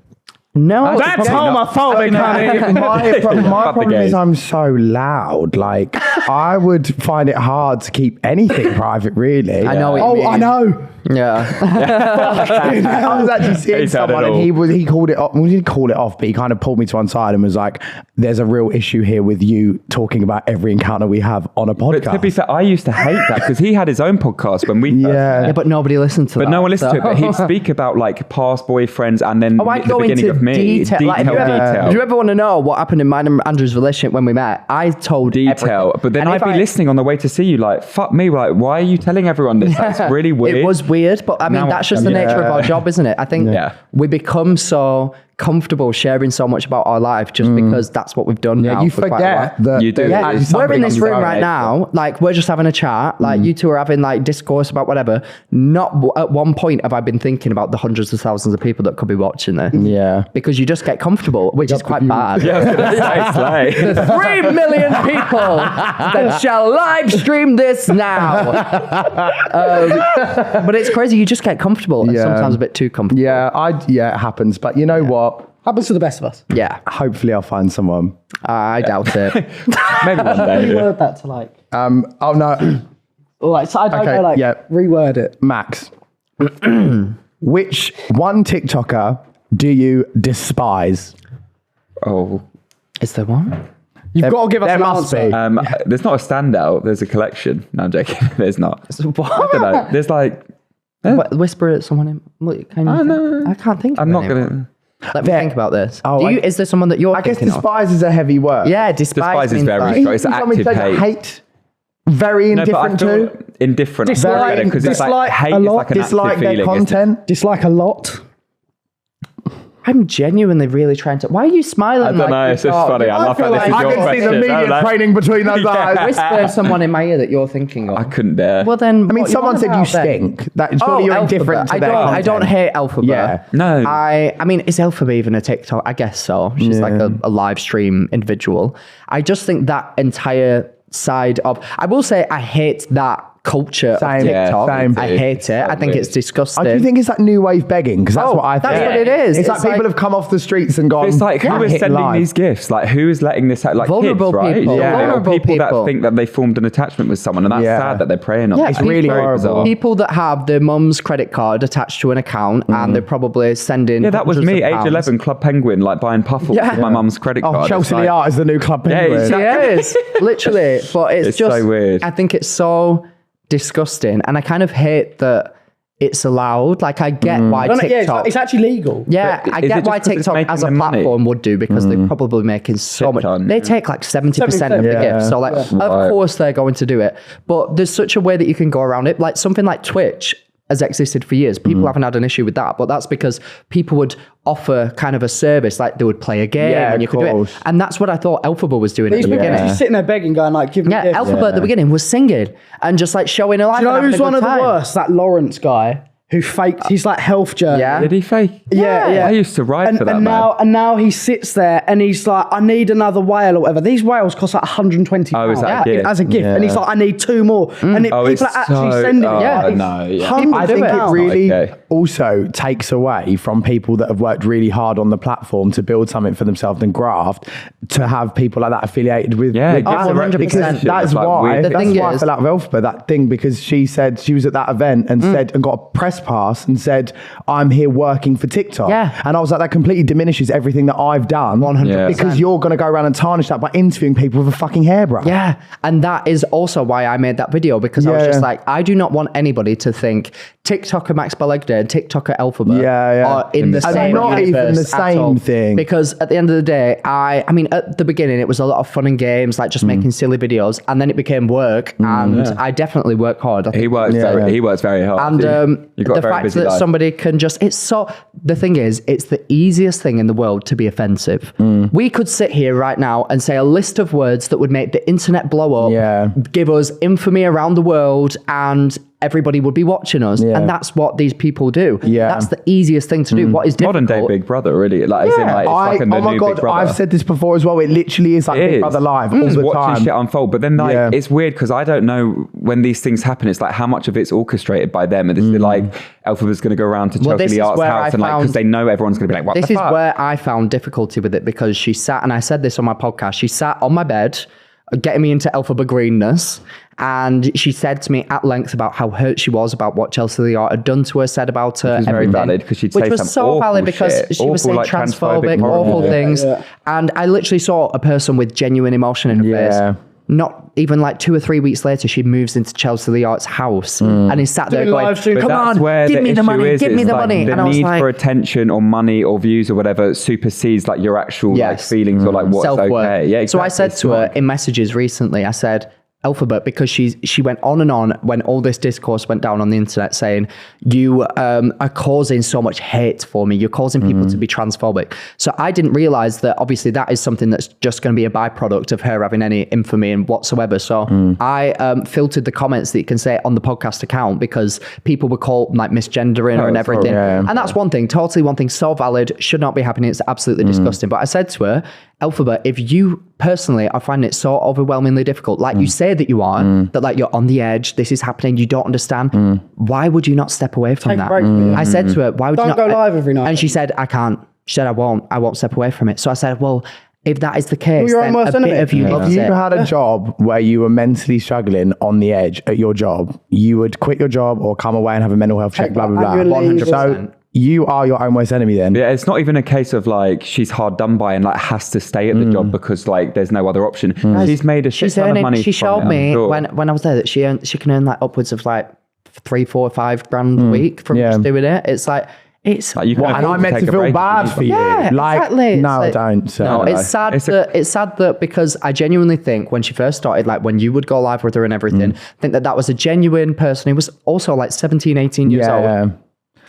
S4: No,
S2: That's homophobic, honey.
S1: My
S3: Fuck the
S1: problem
S3: gays.
S1: is I'm so loud. Like, I would find it hard to keep anything private, really.
S4: I know what you mean.
S1: I know.
S4: yeah.
S1: I was actually seeing
S3: He's had it
S1: someone and
S3: all.
S1: he called it off. Well, he didn't call it off, but he kind of pulled me to one side and was like, there's a real issue here with you talking about every encounter we have on a
S3: But to be
S1: podcast.
S3: fair, I used to hate that because he had his own podcast when we first
S1: Yeah.
S3: met.
S4: Yeah, but nobody listened to that.
S3: But no one listened to it.
S4: so-
S3: But he'd speak about like past boyfriends and then
S4: Oh, I'd
S3: the
S4: go
S3: beginning
S4: into
S3: of me.
S4: detail. Like, if you ever want to know what happened in mine and Andrew's relationship when we met, I told
S3: Detail.
S4: everything.
S3: But then
S4: And
S3: I'd
S4: if
S3: be listening on the way to see you like, fuck me, like, why are you telling everyone this? That's really weird.
S4: It was weird, but I mean,
S3: Now-
S4: that's just the nature of our job, isn't it? I think
S3: Yeah.
S4: we become so comfortable sharing so much about our life just because that's what we've done now
S1: you
S4: for quite a
S1: forget
S4: while.
S1: that
S3: You do.
S1: there's
S3: Yeah,
S1: actually
S4: We're
S1: something
S4: in this
S1: on
S4: room
S1: your
S4: right
S1: own.
S4: now, like we're just having a chat, like you two are having like discourse about whatever. Not at one point have I been thinking about the hundreds of thousands of people that could be watching this.
S1: Yeah.
S4: Because you just get comfortable, which is quite bad.
S3: Yeah, I was gonna say, slay.
S4: 3 million people that shall live stream this now. But it's crazy. You just get comfortable and
S1: Yeah.
S4: sometimes a bit too comfortable.
S1: Yeah, it happens. But you know what?
S2: Happens to the best of us.
S4: Yeah.
S1: Hopefully I'll find someone.
S4: I doubt it.
S3: Maybe one day.
S2: Reword that to like,
S1: Oh no,
S2: or like, so I don't
S1: Okay,
S2: know, like,
S1: yeah.
S2: reword it.
S1: Max. Which one TikToker do you despise?
S3: Oh.
S4: Is there one?
S2: You've got to give us
S1: there
S2: an
S1: must
S2: answer.
S1: be.
S3: There's not a standout. There's a collection. No, I'm joking. There's not. I
S4: What?
S3: don't know. There's like,
S4: Whisper at someone in. What, can you
S3: no.
S4: I can't think of
S3: I'm not
S4: anyone.
S3: gonna.
S4: Let me think about this.
S1: Oh,
S4: Is there someone that you're
S1: I guess
S4: thinking of?
S1: despise is a heavy word.
S4: Yeah, despise
S3: Despise is
S4: means
S3: very
S4: like-
S3: strong. It's
S1: Even someone
S3: active
S1: says
S3: hate.
S1: very
S3: No, but I
S1: indifferent
S3: feel
S1: to.
S3: indifferent.
S2: Dislike-
S3: because it's like
S2: dislike
S3: hate
S2: a
S3: is
S2: lot.
S3: like an
S1: Dislike
S3: active
S1: their
S3: feeling. isn't it?
S1: content.
S2: Dislike a lot.
S4: I'm genuinely really trying to. Why are you smiling?
S3: I don't
S4: like
S3: know.
S4: you've
S3: It's just
S4: got-
S3: funny. I laugh
S4: feel
S3: at this.
S4: like-
S3: Is
S1: I
S3: your
S1: can see the
S3: question.
S1: media
S3: Like-
S1: training between those eyes.
S4: Whisper someone in my ear that you're thinking of.
S3: I couldn't dare.
S4: Well then,
S1: I mean,
S4: what
S1: someone
S4: you
S1: said
S4: on
S1: you
S4: about then?
S1: stink. That surely you're indifferent to
S4: I
S1: their
S4: don't. I
S1: content.
S4: don't hate Alphabet.
S1: Yeah.
S3: No.
S4: I mean, is Alphabet even a TikTok? I guess so. She's like a live stream individual. I just think that entire side of. I will say I hate that culture
S1: Same.
S4: of TikTok.
S1: Yeah, same.
S4: I hate it. I think it's disgusting.
S1: Do you think it's that new wave begging? Because that's
S4: Oh,
S1: what I think.
S4: that's what it is.
S1: It's,
S4: It's
S1: like people
S4: like-
S1: have come off the streets and gone.
S3: It's like who
S1: "I'm
S3: is
S1: hitting
S3: sending
S1: live."
S3: these gifts? Like who is letting this out? Like
S4: Vulnerable
S3: kids, right?
S4: people.
S3: Yeah. Or
S4: Vulnerable
S3: people that
S4: people.
S3: think that they formed an attachment with someone, and that's
S1: Yeah.
S3: sad that they're preying on.
S4: Yeah,
S3: It's
S4: people-
S1: really
S3: very
S1: horrible.
S3: bizarre.
S4: People that have their mum's credit card attached to an account and they're probably sending.
S3: Yeah, that was
S4: hundreds
S3: me,
S4: of
S3: age
S4: pounds.
S3: 11, Club Penguin, like buying puffles
S4: Yeah.
S3: with my mum's credit
S1: Oh,
S3: card.
S1: Chelsea
S3: It's
S1: the
S3: like-
S1: Art is the new Club
S3: Yeah,
S1: Penguin.
S3: exactly.
S4: It is, literally. But it's
S3: It's
S4: just
S3: so weird.
S4: I think it's so disgusting. And I kind of hate that it's allowed. Like, I get why
S2: Yeah,
S4: TikTok.
S2: it's actually legal.
S4: Yeah,
S3: But
S4: I
S3: is it
S4: get
S3: just
S4: why
S3: 'cause it's
S4: TikTok
S3: making
S4: as a
S3: them money?
S4: platform would do, because they're probably making so
S3: Shit
S4: much.
S3: ton,
S4: They
S3: yeah.
S4: take like 70% of the
S2: Yeah.
S4: gift. So like, of course they're going to do it. But there's such a way that you can go around it. Like something like Twitch has existed for years. People haven't had an issue with that, but that's because people would offer kind of a service, like they would play a game
S1: Yeah,
S4: and you
S1: of
S4: could do it.
S1: course.
S4: And that's what I thought Elphaba was doing at
S2: These
S4: the
S2: people
S4: beginning.
S2: just sitting there begging, going like, give me
S4: Yeah,
S2: gifts.
S4: Elphaba at the beginning was singing and just like showing her life.
S2: Do you know
S4: and having
S2: who's
S4: a
S2: one
S4: good
S2: of the
S4: time.
S2: worst? That Lawrence guy who faked his like health journey.
S4: Yeah.
S3: Did he fake?
S2: Yeah.
S3: I used to ride for that,
S2: and
S3: man.
S2: now he sits there and he's like, I need another whale or whatever. These whales cost like 120
S3: Oh, is that a gift?
S2: as a gift, and he's like, I need 2 more. And
S3: Oh,
S2: people
S3: it's
S2: are actually
S3: so-
S2: sending
S3: oh,
S2: it.
S4: Yeah.
S3: no, yeah.
S2: Hundreds
S1: I
S2: of
S1: think it
S2: pounds.
S1: really
S3: Okay.
S1: also takes away from people that have worked really hard on the platform to build something for themselves and graft, to have people like that affiliated with.
S3: Yeah,
S1: with
S3: it gives
S1: that.
S3: a
S4: 100%.
S1: Because that's
S3: Like,
S1: why.
S3: weird.
S4: The
S1: That's
S4: thing
S1: why I
S4: is-
S1: fell out of Elphaba, that thing, because she said she was at that event and said and got a press pass and said, I'm here working for TikTok.
S4: Yeah.
S1: And I was like, that completely diminishes everything that I've done.
S4: 100%.
S3: Yeah.
S1: Because you're going to go around and tarnish that by interviewing people with a fucking hairbrush.
S4: Yeah, and that is also why I made that video, because I was
S1: Yeah.
S4: just like, I do not want anybody to think TikToker Max Balegde and TikToker Elphaba
S1: Yeah.
S4: are in the
S1: And
S4: same
S1: not even
S4: universe
S1: the
S4: at
S1: same
S4: all.
S1: thing.
S4: Because at the end of the day, I mean, at the beginning it was a lot of fun and games, like just making silly videos, and then it became work, and I definitely work hard. I think
S3: He works.
S1: Yeah.
S3: He works very hard.
S4: and
S3: You've got a
S4: the
S3: very
S4: fact
S3: busy
S4: that
S3: life.
S4: somebody can just, it's so, the thing is, it's the easiest thing in the world to be offensive. We could sit here right now and say a list of words that would make the internet blow up,
S1: Yeah.
S4: give us infamy around the world, and everybody would be watching us.
S1: Yeah.
S4: And that's what these people do.
S1: Yeah.
S4: That's the easiest thing to do. What is difficult?
S3: modern day Big Brother, really. Like, as in, like, it's like a
S1: oh my
S3: new
S1: God,
S3: Big Brother.
S1: I've said this before as well. It literally is like
S3: It
S1: Big
S3: is.
S1: Brother Live all
S3: Just
S1: the
S3: watching
S1: time.
S3: shit unfold. But then, like,
S1: Yeah.
S3: it's weird because I don't know when these things happen. It's like how much of it's orchestrated by them. And this is like Elphaba's going to go around to
S4: Well, this
S3: Chelsea
S4: is
S3: Arts
S4: where
S3: House
S4: I
S3: and like, because
S4: found-
S3: they know everyone's going to be like, what
S4: This
S3: the
S4: is
S3: fuck?
S4: where I found difficulty with it, because she sat, and I said this on my podcast, she sat on my bed, getting me into Elphaba greenness, and she said to me at length about how hurt she was about what Chelsea the Art had done to her, said about her,
S3: Which is very
S4: everything.
S3: valid, 'cause she'd
S4: Which
S3: say
S4: was
S3: some
S4: so
S3: awful
S4: valid because
S3: shit.
S4: she was
S3: Awful,
S4: saying
S3: like,
S4: transphobic,
S3: transphobic,
S4: awful
S3: horrible.
S4: things.
S2: Yeah.
S4: And I literally saw a person with genuine emotion in her
S1: Yeah.
S4: face. Not even like 2 or 3 weeks later, she moves into Chelsea the Art's house and is sat there
S2: Doing
S4: going,
S2: live stream.
S3: But
S4: come
S3: that's
S4: on,
S3: where
S4: give
S3: the
S4: me the
S3: issue
S4: money,
S3: is,
S4: give me
S3: is,
S4: the
S3: like,
S4: money.
S3: The
S4: And I was
S3: need
S4: like,
S3: for attention or money or views or whatever supersedes like your actual like
S4: Yes.
S3: feelings or like what's
S4: self-worth.
S3: okay. Yeah,
S4: So I
S3: exactly.
S4: said to her in messages recently, I said, Elphaba, because she went on and on when all this discourse went down on the internet saying, you are causing so much hate for me. You're causing people to be transphobic. So I didn't realize that obviously that is something that's just going to be a byproduct of her having any infamy and whatsoever. So I filtered the comments that you can say on the podcast account, because people were called like misgendering her and
S3: sorry.
S4: everything.
S1: Yeah.
S4: And that's one thing, totally one thing, so valid, should not be happening. It's absolutely disgusting. But I said to her, Elphaba, if you personally are finding it so overwhelmingly difficult, like you say that you are, that like you're on the edge, this is happening, you don't understand, why would you not step away from
S2: Take a
S4: that?
S2: break from it.
S4: I said to her, why would you
S2: Don't
S4: not?
S2: go live every night.
S4: And she said, I can't. She said, I won't step away from it. So I said, well, if that is the case,
S2: your own
S4: then a
S2: worst
S4: bit
S2: enemy.
S4: of you
S1: If
S4: loves
S1: you
S4: it.
S1: had a job where you were mentally struggling on the edge at your job, you would quit your job or come away and have a mental health check,
S2: Take
S1: blah, blah, blah.
S2: annual leave.
S4: 100%.
S1: So you are your own worst enemy then.
S3: Yeah, it's not even a case of like she's hard done by and like has to stay at the job because like there's no other option. She's made a shit
S4: She's
S3: ton of
S4: earning,
S3: money.
S4: she
S3: from
S4: showed
S3: it, I'm
S4: me
S3: sure.
S4: when I was there that she can earn like upwards of like 3, 4, 5 grand a week from
S1: Yeah.
S4: just doing it. It's like, it's
S3: Like, you can
S1: What, and
S3: afford
S1: I'm meant
S3: take
S1: to
S3: a
S1: feel
S3: break if
S1: bad
S3: you
S1: for
S3: need
S1: you.
S3: to.
S4: Yeah,
S1: Like,
S4: exactly. It's
S1: no, I
S4: like-
S1: don't. So.
S4: No,
S3: know.
S4: it's sad
S3: It's a-
S4: that it's sad that because I genuinely think when she first started, like when you would go live with her and everything, I think that was a genuine person who was also like 17, 18 years old.
S1: yeah.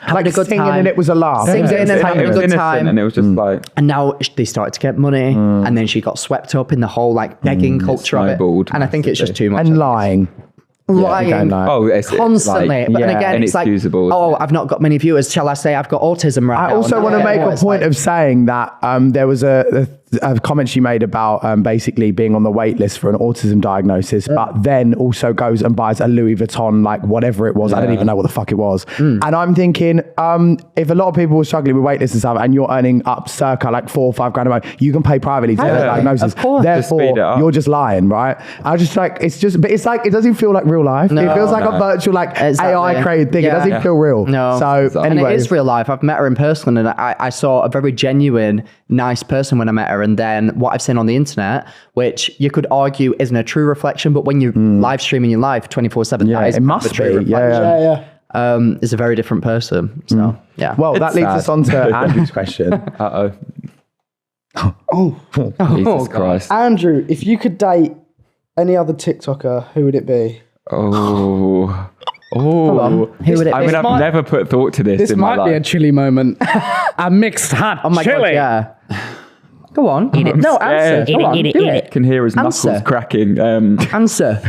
S4: Having
S1: Like
S4: a good
S1: singing
S4: time.
S1: and it was a laugh.
S4: Singing and
S3: It
S4: having a
S3: was
S4: good
S3: innocent
S4: time.
S3: and it was just like
S4: And now they started to get money, and then she got swept up in the whole like begging culture of it.
S3: snowballed
S4: And I think it's just too much.
S1: And lying.
S4: lying
S1: don't lie.
S3: oh, it's
S4: constantly.
S3: like,
S4: But then
S1: yeah,
S4: again, it's like,
S3: inexcusable.
S4: oh, I've not got many viewers. Shall I say I've got autism right
S1: I
S4: now?
S1: also
S4: And
S1: want to
S4: that's
S1: make
S4: what
S1: a
S4: it's
S1: point
S4: like.
S1: of saying that there was a comment she made about basically being on the wait list for an autism diagnosis, but then also goes and buys a Louis Vuitton, like whatever it was. I don't even know what the fuck it was. And I'm thinking, if a lot of people were struggling with wait lists and stuff, and you're earning up circa like 4 or 5 grand a month, you can pay privately to get a
S3: Yeah.
S1: diagnosis.
S4: Of course.
S3: Just speed it
S1: Therefore,
S3: up.
S1: you're just lying, right? I just like, it's just, but it's like, it doesn't feel like real life.
S4: No.
S1: It feels like a
S3: No.
S1: virtual, like
S4: Exactly.
S1: AI created thing. It
S4: Yeah.
S1: doesn't feel real.
S4: No.
S1: So
S4: And
S1: anyway,
S4: it is real life. I've met her in person, and I saw a very genuine, nice person when I met her. And then what I've seen on the internet, which you could argue isn't a true reflection, but when you're live streaming your life 24/7,
S1: Yeah,
S4: that is
S1: it must
S4: a true
S1: be. Yeah,
S4: reflection.
S2: Yeah, yeah.
S4: is a very different person. So yeah.
S1: Well, that
S3: It's
S1: leads
S3: sad.
S1: us on to Andrew's question.
S3: Jesus Christ.
S2: Andrew, if you could date any other TikToker, who would it be?
S3: Oh.
S4: Who would it
S3: I
S4: be?
S3: mean, I've
S2: might-
S3: never put thought to this,
S2: This
S3: in my
S2: might be a
S3: life.
S2: chilly moment. A mixed hot
S4: Oh my
S2: chili.
S4: god, yeah. Go on. No, answer. Go on. Do it.
S3: Can hear his
S4: Answer.
S3: knuckles cracking.
S4: Answer.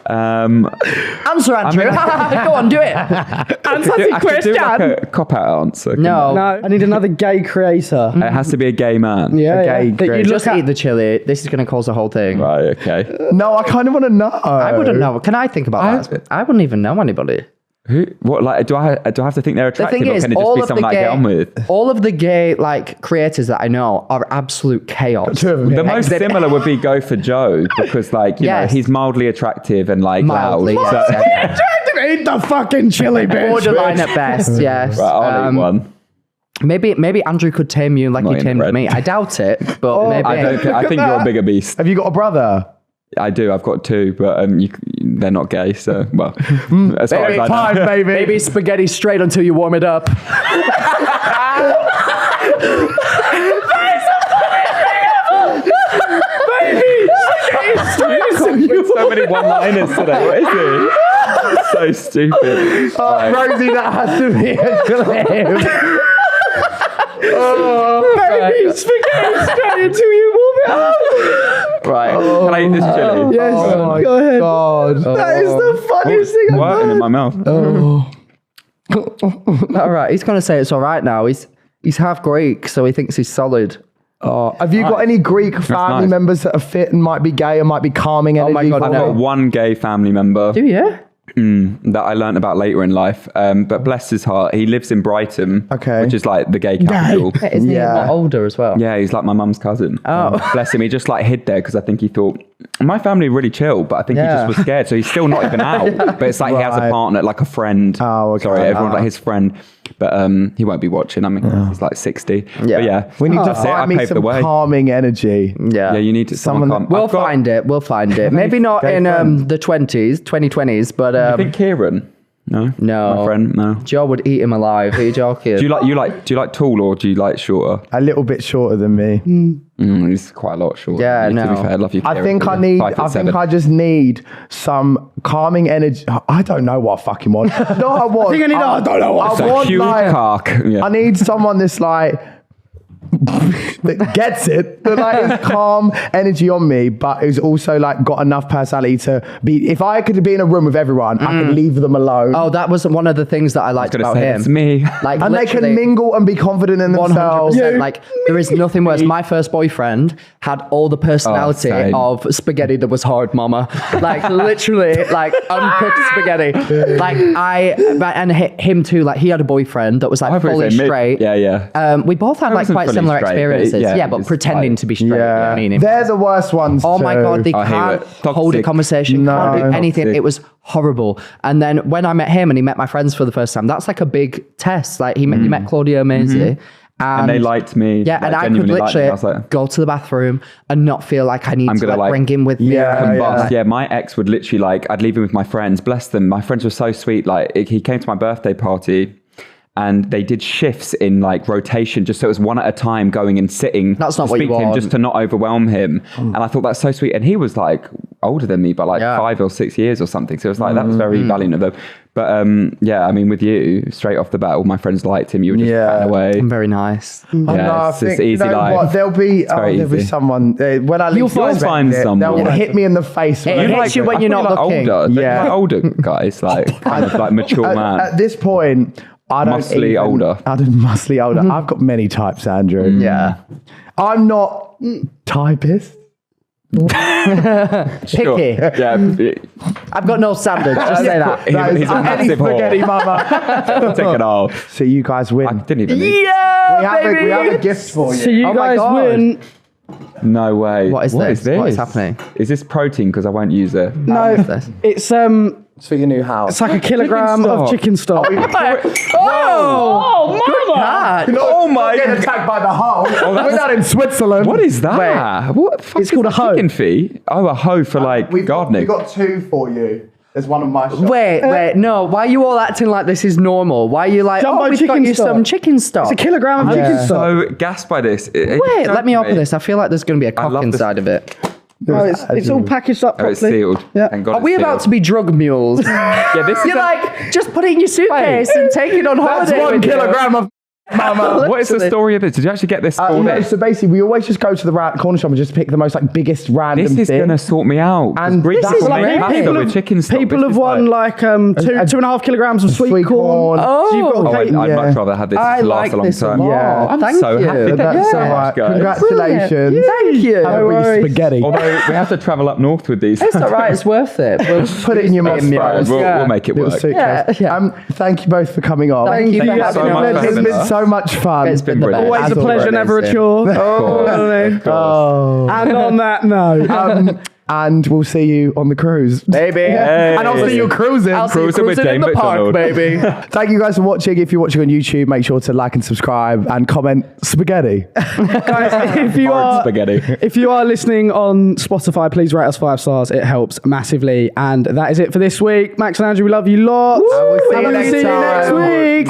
S4: Answer, Andrew. Go on, do it. Answer the
S3: I could do
S4: question.
S3: like a cop-out answer. couldn't
S4: No.
S2: No, I need another gay creator.
S3: I? It has to be a gay man.
S2: Yeah,
S1: gay
S2: that you
S1: creator.
S2: look
S4: Just eat the chili. This is going to cause the whole thing.
S3: Right, okay.
S1: No, I kind of want to know.
S4: I wouldn't know. Can I think about that? I wouldn't even know anybody.
S3: Who? What? Like, do I have to think they're
S4: The
S3: attractive,
S4: thing
S3: or
S4: is,
S3: can it just
S4: all
S3: be
S4: of the
S3: someone I
S4: gay,
S3: get on with?
S4: all of the gay like creators that I know are absolute chaos.
S1: Two of them
S3: The
S1: here.
S3: most similar would be go for Joe because, like, you
S4: Yes.
S3: know, he's mildly attractive and like
S4: Mildly,
S3: loud.
S4: yes,
S3: So-
S4: yes, yes.
S2: Eat the fucking chili, bitch.
S4: Borderline at best. Yes.
S3: Right, I'll eat one.
S4: Maybe Andrew could tame you like
S3: Not
S4: he
S3: in
S4: tamed
S3: red.
S4: me. I doubt it, but maybe.
S3: I think you're a bigger beast.
S1: Have you got a brother?
S3: I do. I've got two, but they're not gay. So, well, as far as I
S1: Five,
S3: know.
S1: baby.
S4: Maybe spaghetti straight until you warm it up.
S3: So many one-liners today. What is it? So stupid. Right.
S1: Rosie, that has to be a clip.
S2: Baby, spaghetti straight until you warm it up.
S3: Right. Can I eat this chili?
S2: Yes,
S1: Oh
S2: go ahead.
S1: God.
S2: That is the funniest thing I've
S3: Working
S2: heard.
S3: in my mouth.
S4: All right, he's gonna say it's all right now. He's half Greek, so he thinks he's solid.
S1: Have you got any Greek family
S3: nice.
S1: members that are fit and might be gay and might be calming energy?
S4: my God,
S1: for
S3: I've
S4: no.
S3: got one gay family member
S4: Do you?
S3: that I learned about later in life. But bless his heart, he lives in Brighton,
S1: Okay.
S3: which is like the gay capital.
S4: Isn't he a
S1: Yeah.
S4: lot older as well?
S3: Yeah, he's like my mum's cousin.
S4: Oh.
S3: Bless him. He just like hid there because I think he thought, my family really chill, but I think he
S4: Yeah.
S3: just was scared. So he's still not even out. But it's like he has a
S1: Right.
S3: partner, like a friend.
S1: Oh, okay.
S3: Sorry, everyone's like his friend. But he won't be watching. I mean, he's like 60.
S4: Yeah.
S3: But yeah.
S1: We need to
S3: That's it. I
S1: find me
S3: paved the
S1: some
S3: way.
S1: calming energy.
S4: Yeah.
S3: Yeah, you need to
S1: Someone-
S3: someone.
S4: We'll find it. We'll find it. Maybe not
S1: gay
S4: in
S1: friends?
S4: the 2020s, but
S3: I think Kieran. No.
S4: No.
S3: My friend. No.
S4: Joe would eat him alive. Are you joking?
S3: Do you like tall or do you like shorter?
S1: A little bit shorter than me.
S3: He's quite a lot shorter.
S4: Yeah,
S3: than you,
S4: no.
S3: To be fair, I love you.
S1: I
S3: Kieran,
S1: think
S3: but
S1: I
S3: you're
S1: need.
S3: 5'7".
S1: I just need some calming energy. I don't know what I fucking want. No, I want.
S2: think I need- I don't know what
S1: I
S3: It's a
S1: want
S3: huge
S1: like.
S3: cock. Yeah.
S1: I need someone that's like that gets it, that like is calm energy on me, but who's also like got enough personality to be. If I could be in a room with everyone, I could leave them alone.
S4: Oh, that was one of the things that I liked
S3: gonna
S4: about
S3: say,
S4: him.
S3: it's me.
S4: Like,
S1: and they can
S4: literally,
S1: mingle and be confident in
S4: 100%.
S1: themselves.
S4: Like, there is nothing worse. My first boyfriend had all the personality
S3: same.
S4: of spaghetti that was hard, mama. Like, literally, like, uncooked spaghetti. Like, and him too, like, he had a boyfriend that was, like,
S3: I thought you
S4: fully
S3: said mid-
S4: straight.
S3: Yeah.
S4: We both had, like,
S3: wasn't
S4: quite
S3: fully
S4: similar
S3: straight, but
S4: experiences.
S3: yeah,
S4: Yeah, but
S3: it's
S4: pretending
S3: like-
S4: to be straight.
S1: Yeah,
S4: I mean,
S1: they're the worst ones.
S4: oh my
S1: too.
S4: God, they
S3: I hear
S4: can't
S3: it.
S4: hold a
S3: Toxic.
S4: conversation, can't do
S1: No.
S4: anything.
S3: Toxic.
S4: It was horrible. And then when I met him and he met my friends for the first time, that's like a big test. Like, he met Claudia Maisie.
S3: And they liked me.
S4: Yeah,
S3: like,
S4: and I could
S3: genuinely liked me.
S4: literally
S3: I was like,
S4: go to the bathroom and not feel like I need
S3: I'm
S4: to
S3: gonna, like,
S4: bring him with me.
S1: Yeah,
S3: combust. Yeah, my ex would literally like, I'd leave him with my friends, bless them. My friends were so sweet. Like, he came to my birthday party and they did shifts in like rotation, just so it was one at a time going and sitting.
S4: That's not
S3: to
S4: what you
S3: speak to him,
S4: want.
S3: just to not overwhelm him. And I thought that's so sweet. And he was like older than me by like
S4: Yeah.
S3: 5 or 6 years or something. So it was like, that was very valiant of them. But yeah, I mean, with you, straight off the bat, all my friends liked him. You were just chatting away.
S4: I'm very nice.
S1: I know,
S3: Yeah,
S1: I
S3: it's
S1: think,
S3: just easy
S1: you know
S3: life.
S1: what, there'll be
S3: very easy.
S1: someone when I leave.
S3: You'll find someone.
S1: They'll hit me in the face.
S4: It
S1: when I-
S4: hits you when
S3: I
S4: you're
S3: thought
S4: not
S3: you like
S4: looking.
S3: older.
S1: Yeah.
S3: Like older guys, like kind of like mature man.
S1: At this point, I don't
S3: Muscly
S1: even,
S3: older.
S1: I don't muscly older. I've got many types, Andrew.
S4: Yeah.
S1: I'm not typist.
S3: Sure.
S4: Picky.
S3: Yeah.
S4: I've got no standards. Just say that.
S3: He's a
S1: any
S3: massive
S1: spaghetti,
S3: whore.
S1: mama.
S3: Take it off.
S1: So you guys win.
S3: I didn't even need.
S4: Yeah,
S1: we have a gift for you.
S2: So you
S4: Oh my
S2: guys
S4: God.
S2: win.
S3: No way.
S4: What is this? What is happening?
S3: Is this protein? Because I won't use it.
S2: No,
S4: What is this?
S2: it's
S1: It's for your new house.
S2: it's like a kilogram
S3: stock.
S2: of chicken stock.
S4: Oh, mama!
S3: Oh my
S1: Get
S3: God.
S1: attacked by the hoe.
S3: that's-
S1: We're not in Switzerland.
S3: What is that? What the fuck
S2: It's
S3: is
S2: called a
S3: that
S2: hoe.
S3: chicken feet? Oh, a hoe for like
S1: We've
S3: gardening.
S1: got two for you. There's one on my shop.
S4: Wait, no. Why are you all acting like this is normal? Why are you like,
S2: Jumbo
S4: we've got
S2: chicken
S4: you
S2: stock.
S4: some chicken stock?
S2: It's a kilogram of chicken stock.
S3: So gassed by this.
S4: Wait, let me open this. I feel like there's going to be a cock
S3: love this.
S4: inside of it.
S2: No, it's all packaged up
S3: Oh,
S2: properly.
S3: it's sealed.
S2: Yeah.
S3: Thank God
S4: Are
S3: it's
S4: we
S3: sealed.
S4: about to be drug mules?
S3: Yeah, this is
S4: You're like, just put it in your suitcase and take it on
S1: That's
S4: holiday.
S1: 1
S4: with you.
S1: kilogram of mama.
S3: What is the story of it? Did you actually get this for
S1: No,
S3: this?
S1: so basically, we always just go to the corner shop and just pick the most like biggest random
S3: This is
S1: thing.
S3: going to sort me out.
S1: And
S3: Greek
S1: this
S3: people
S1: is
S3: make
S1: like
S3: pasta
S1: people
S3: with
S2: have-
S3: chicken stock.
S2: People
S3: This
S2: have
S3: is
S2: won like 2.5 kilograms of sweet corn.
S4: Oh.
S2: So you've got
S3: I'd
S1: Yeah.
S3: much rather have this
S4: I
S3: to
S4: like
S3: last a long
S4: this a
S3: time.
S4: lot.
S1: Yeah.
S4: I'm
S3: I'm
S4: so
S3: so happy.
S4: happy.
S3: Thank you so
S1: all
S3: much, guys.
S1: Congratulations.
S4: Thank you.
S1: Have a
S2: worries.
S1: spaghetti.
S3: Although we have to travel up north with these.
S4: It's all right. It's worth it. We'll
S1: Put it in your mum's
S3: Right,
S1: purse.
S3: we'll make it
S1: Little
S3: work.
S1: suitcase.
S4: Yeah.
S1: Thank you both for coming on.
S4: Thank you
S3: Thank
S4: for
S3: you
S4: having
S3: so much
S4: us.
S3: for
S1: It's
S3: having
S1: been
S3: us.
S1: so much fun.
S4: It's been the
S3: brilliant.
S4: best.
S2: Always
S1: As
S2: a pleasure, never a
S4: amazing.
S2: chore.
S1: Oh.
S2: And on that note,
S1: And we'll see you on the cruise.
S4: Baby.
S1: And I'll see you cruising.
S4: I'll see you
S3: Cruising with
S4: cruising in
S3: Jane
S4: the park,
S3: McDonald.
S4: baby.
S1: Thank you guys for watching. If you're watching on YouTube, make sure to like and subscribe and comment spaghetti.
S2: guys, if you are listening on Spotify, please rate us 5 stars. It helps massively. And that is it for this week. Max and Andrew, we love you lots.
S1: I will see
S2: And
S1: you
S2: we'll
S1: next
S2: see you next
S1: time.
S2: week.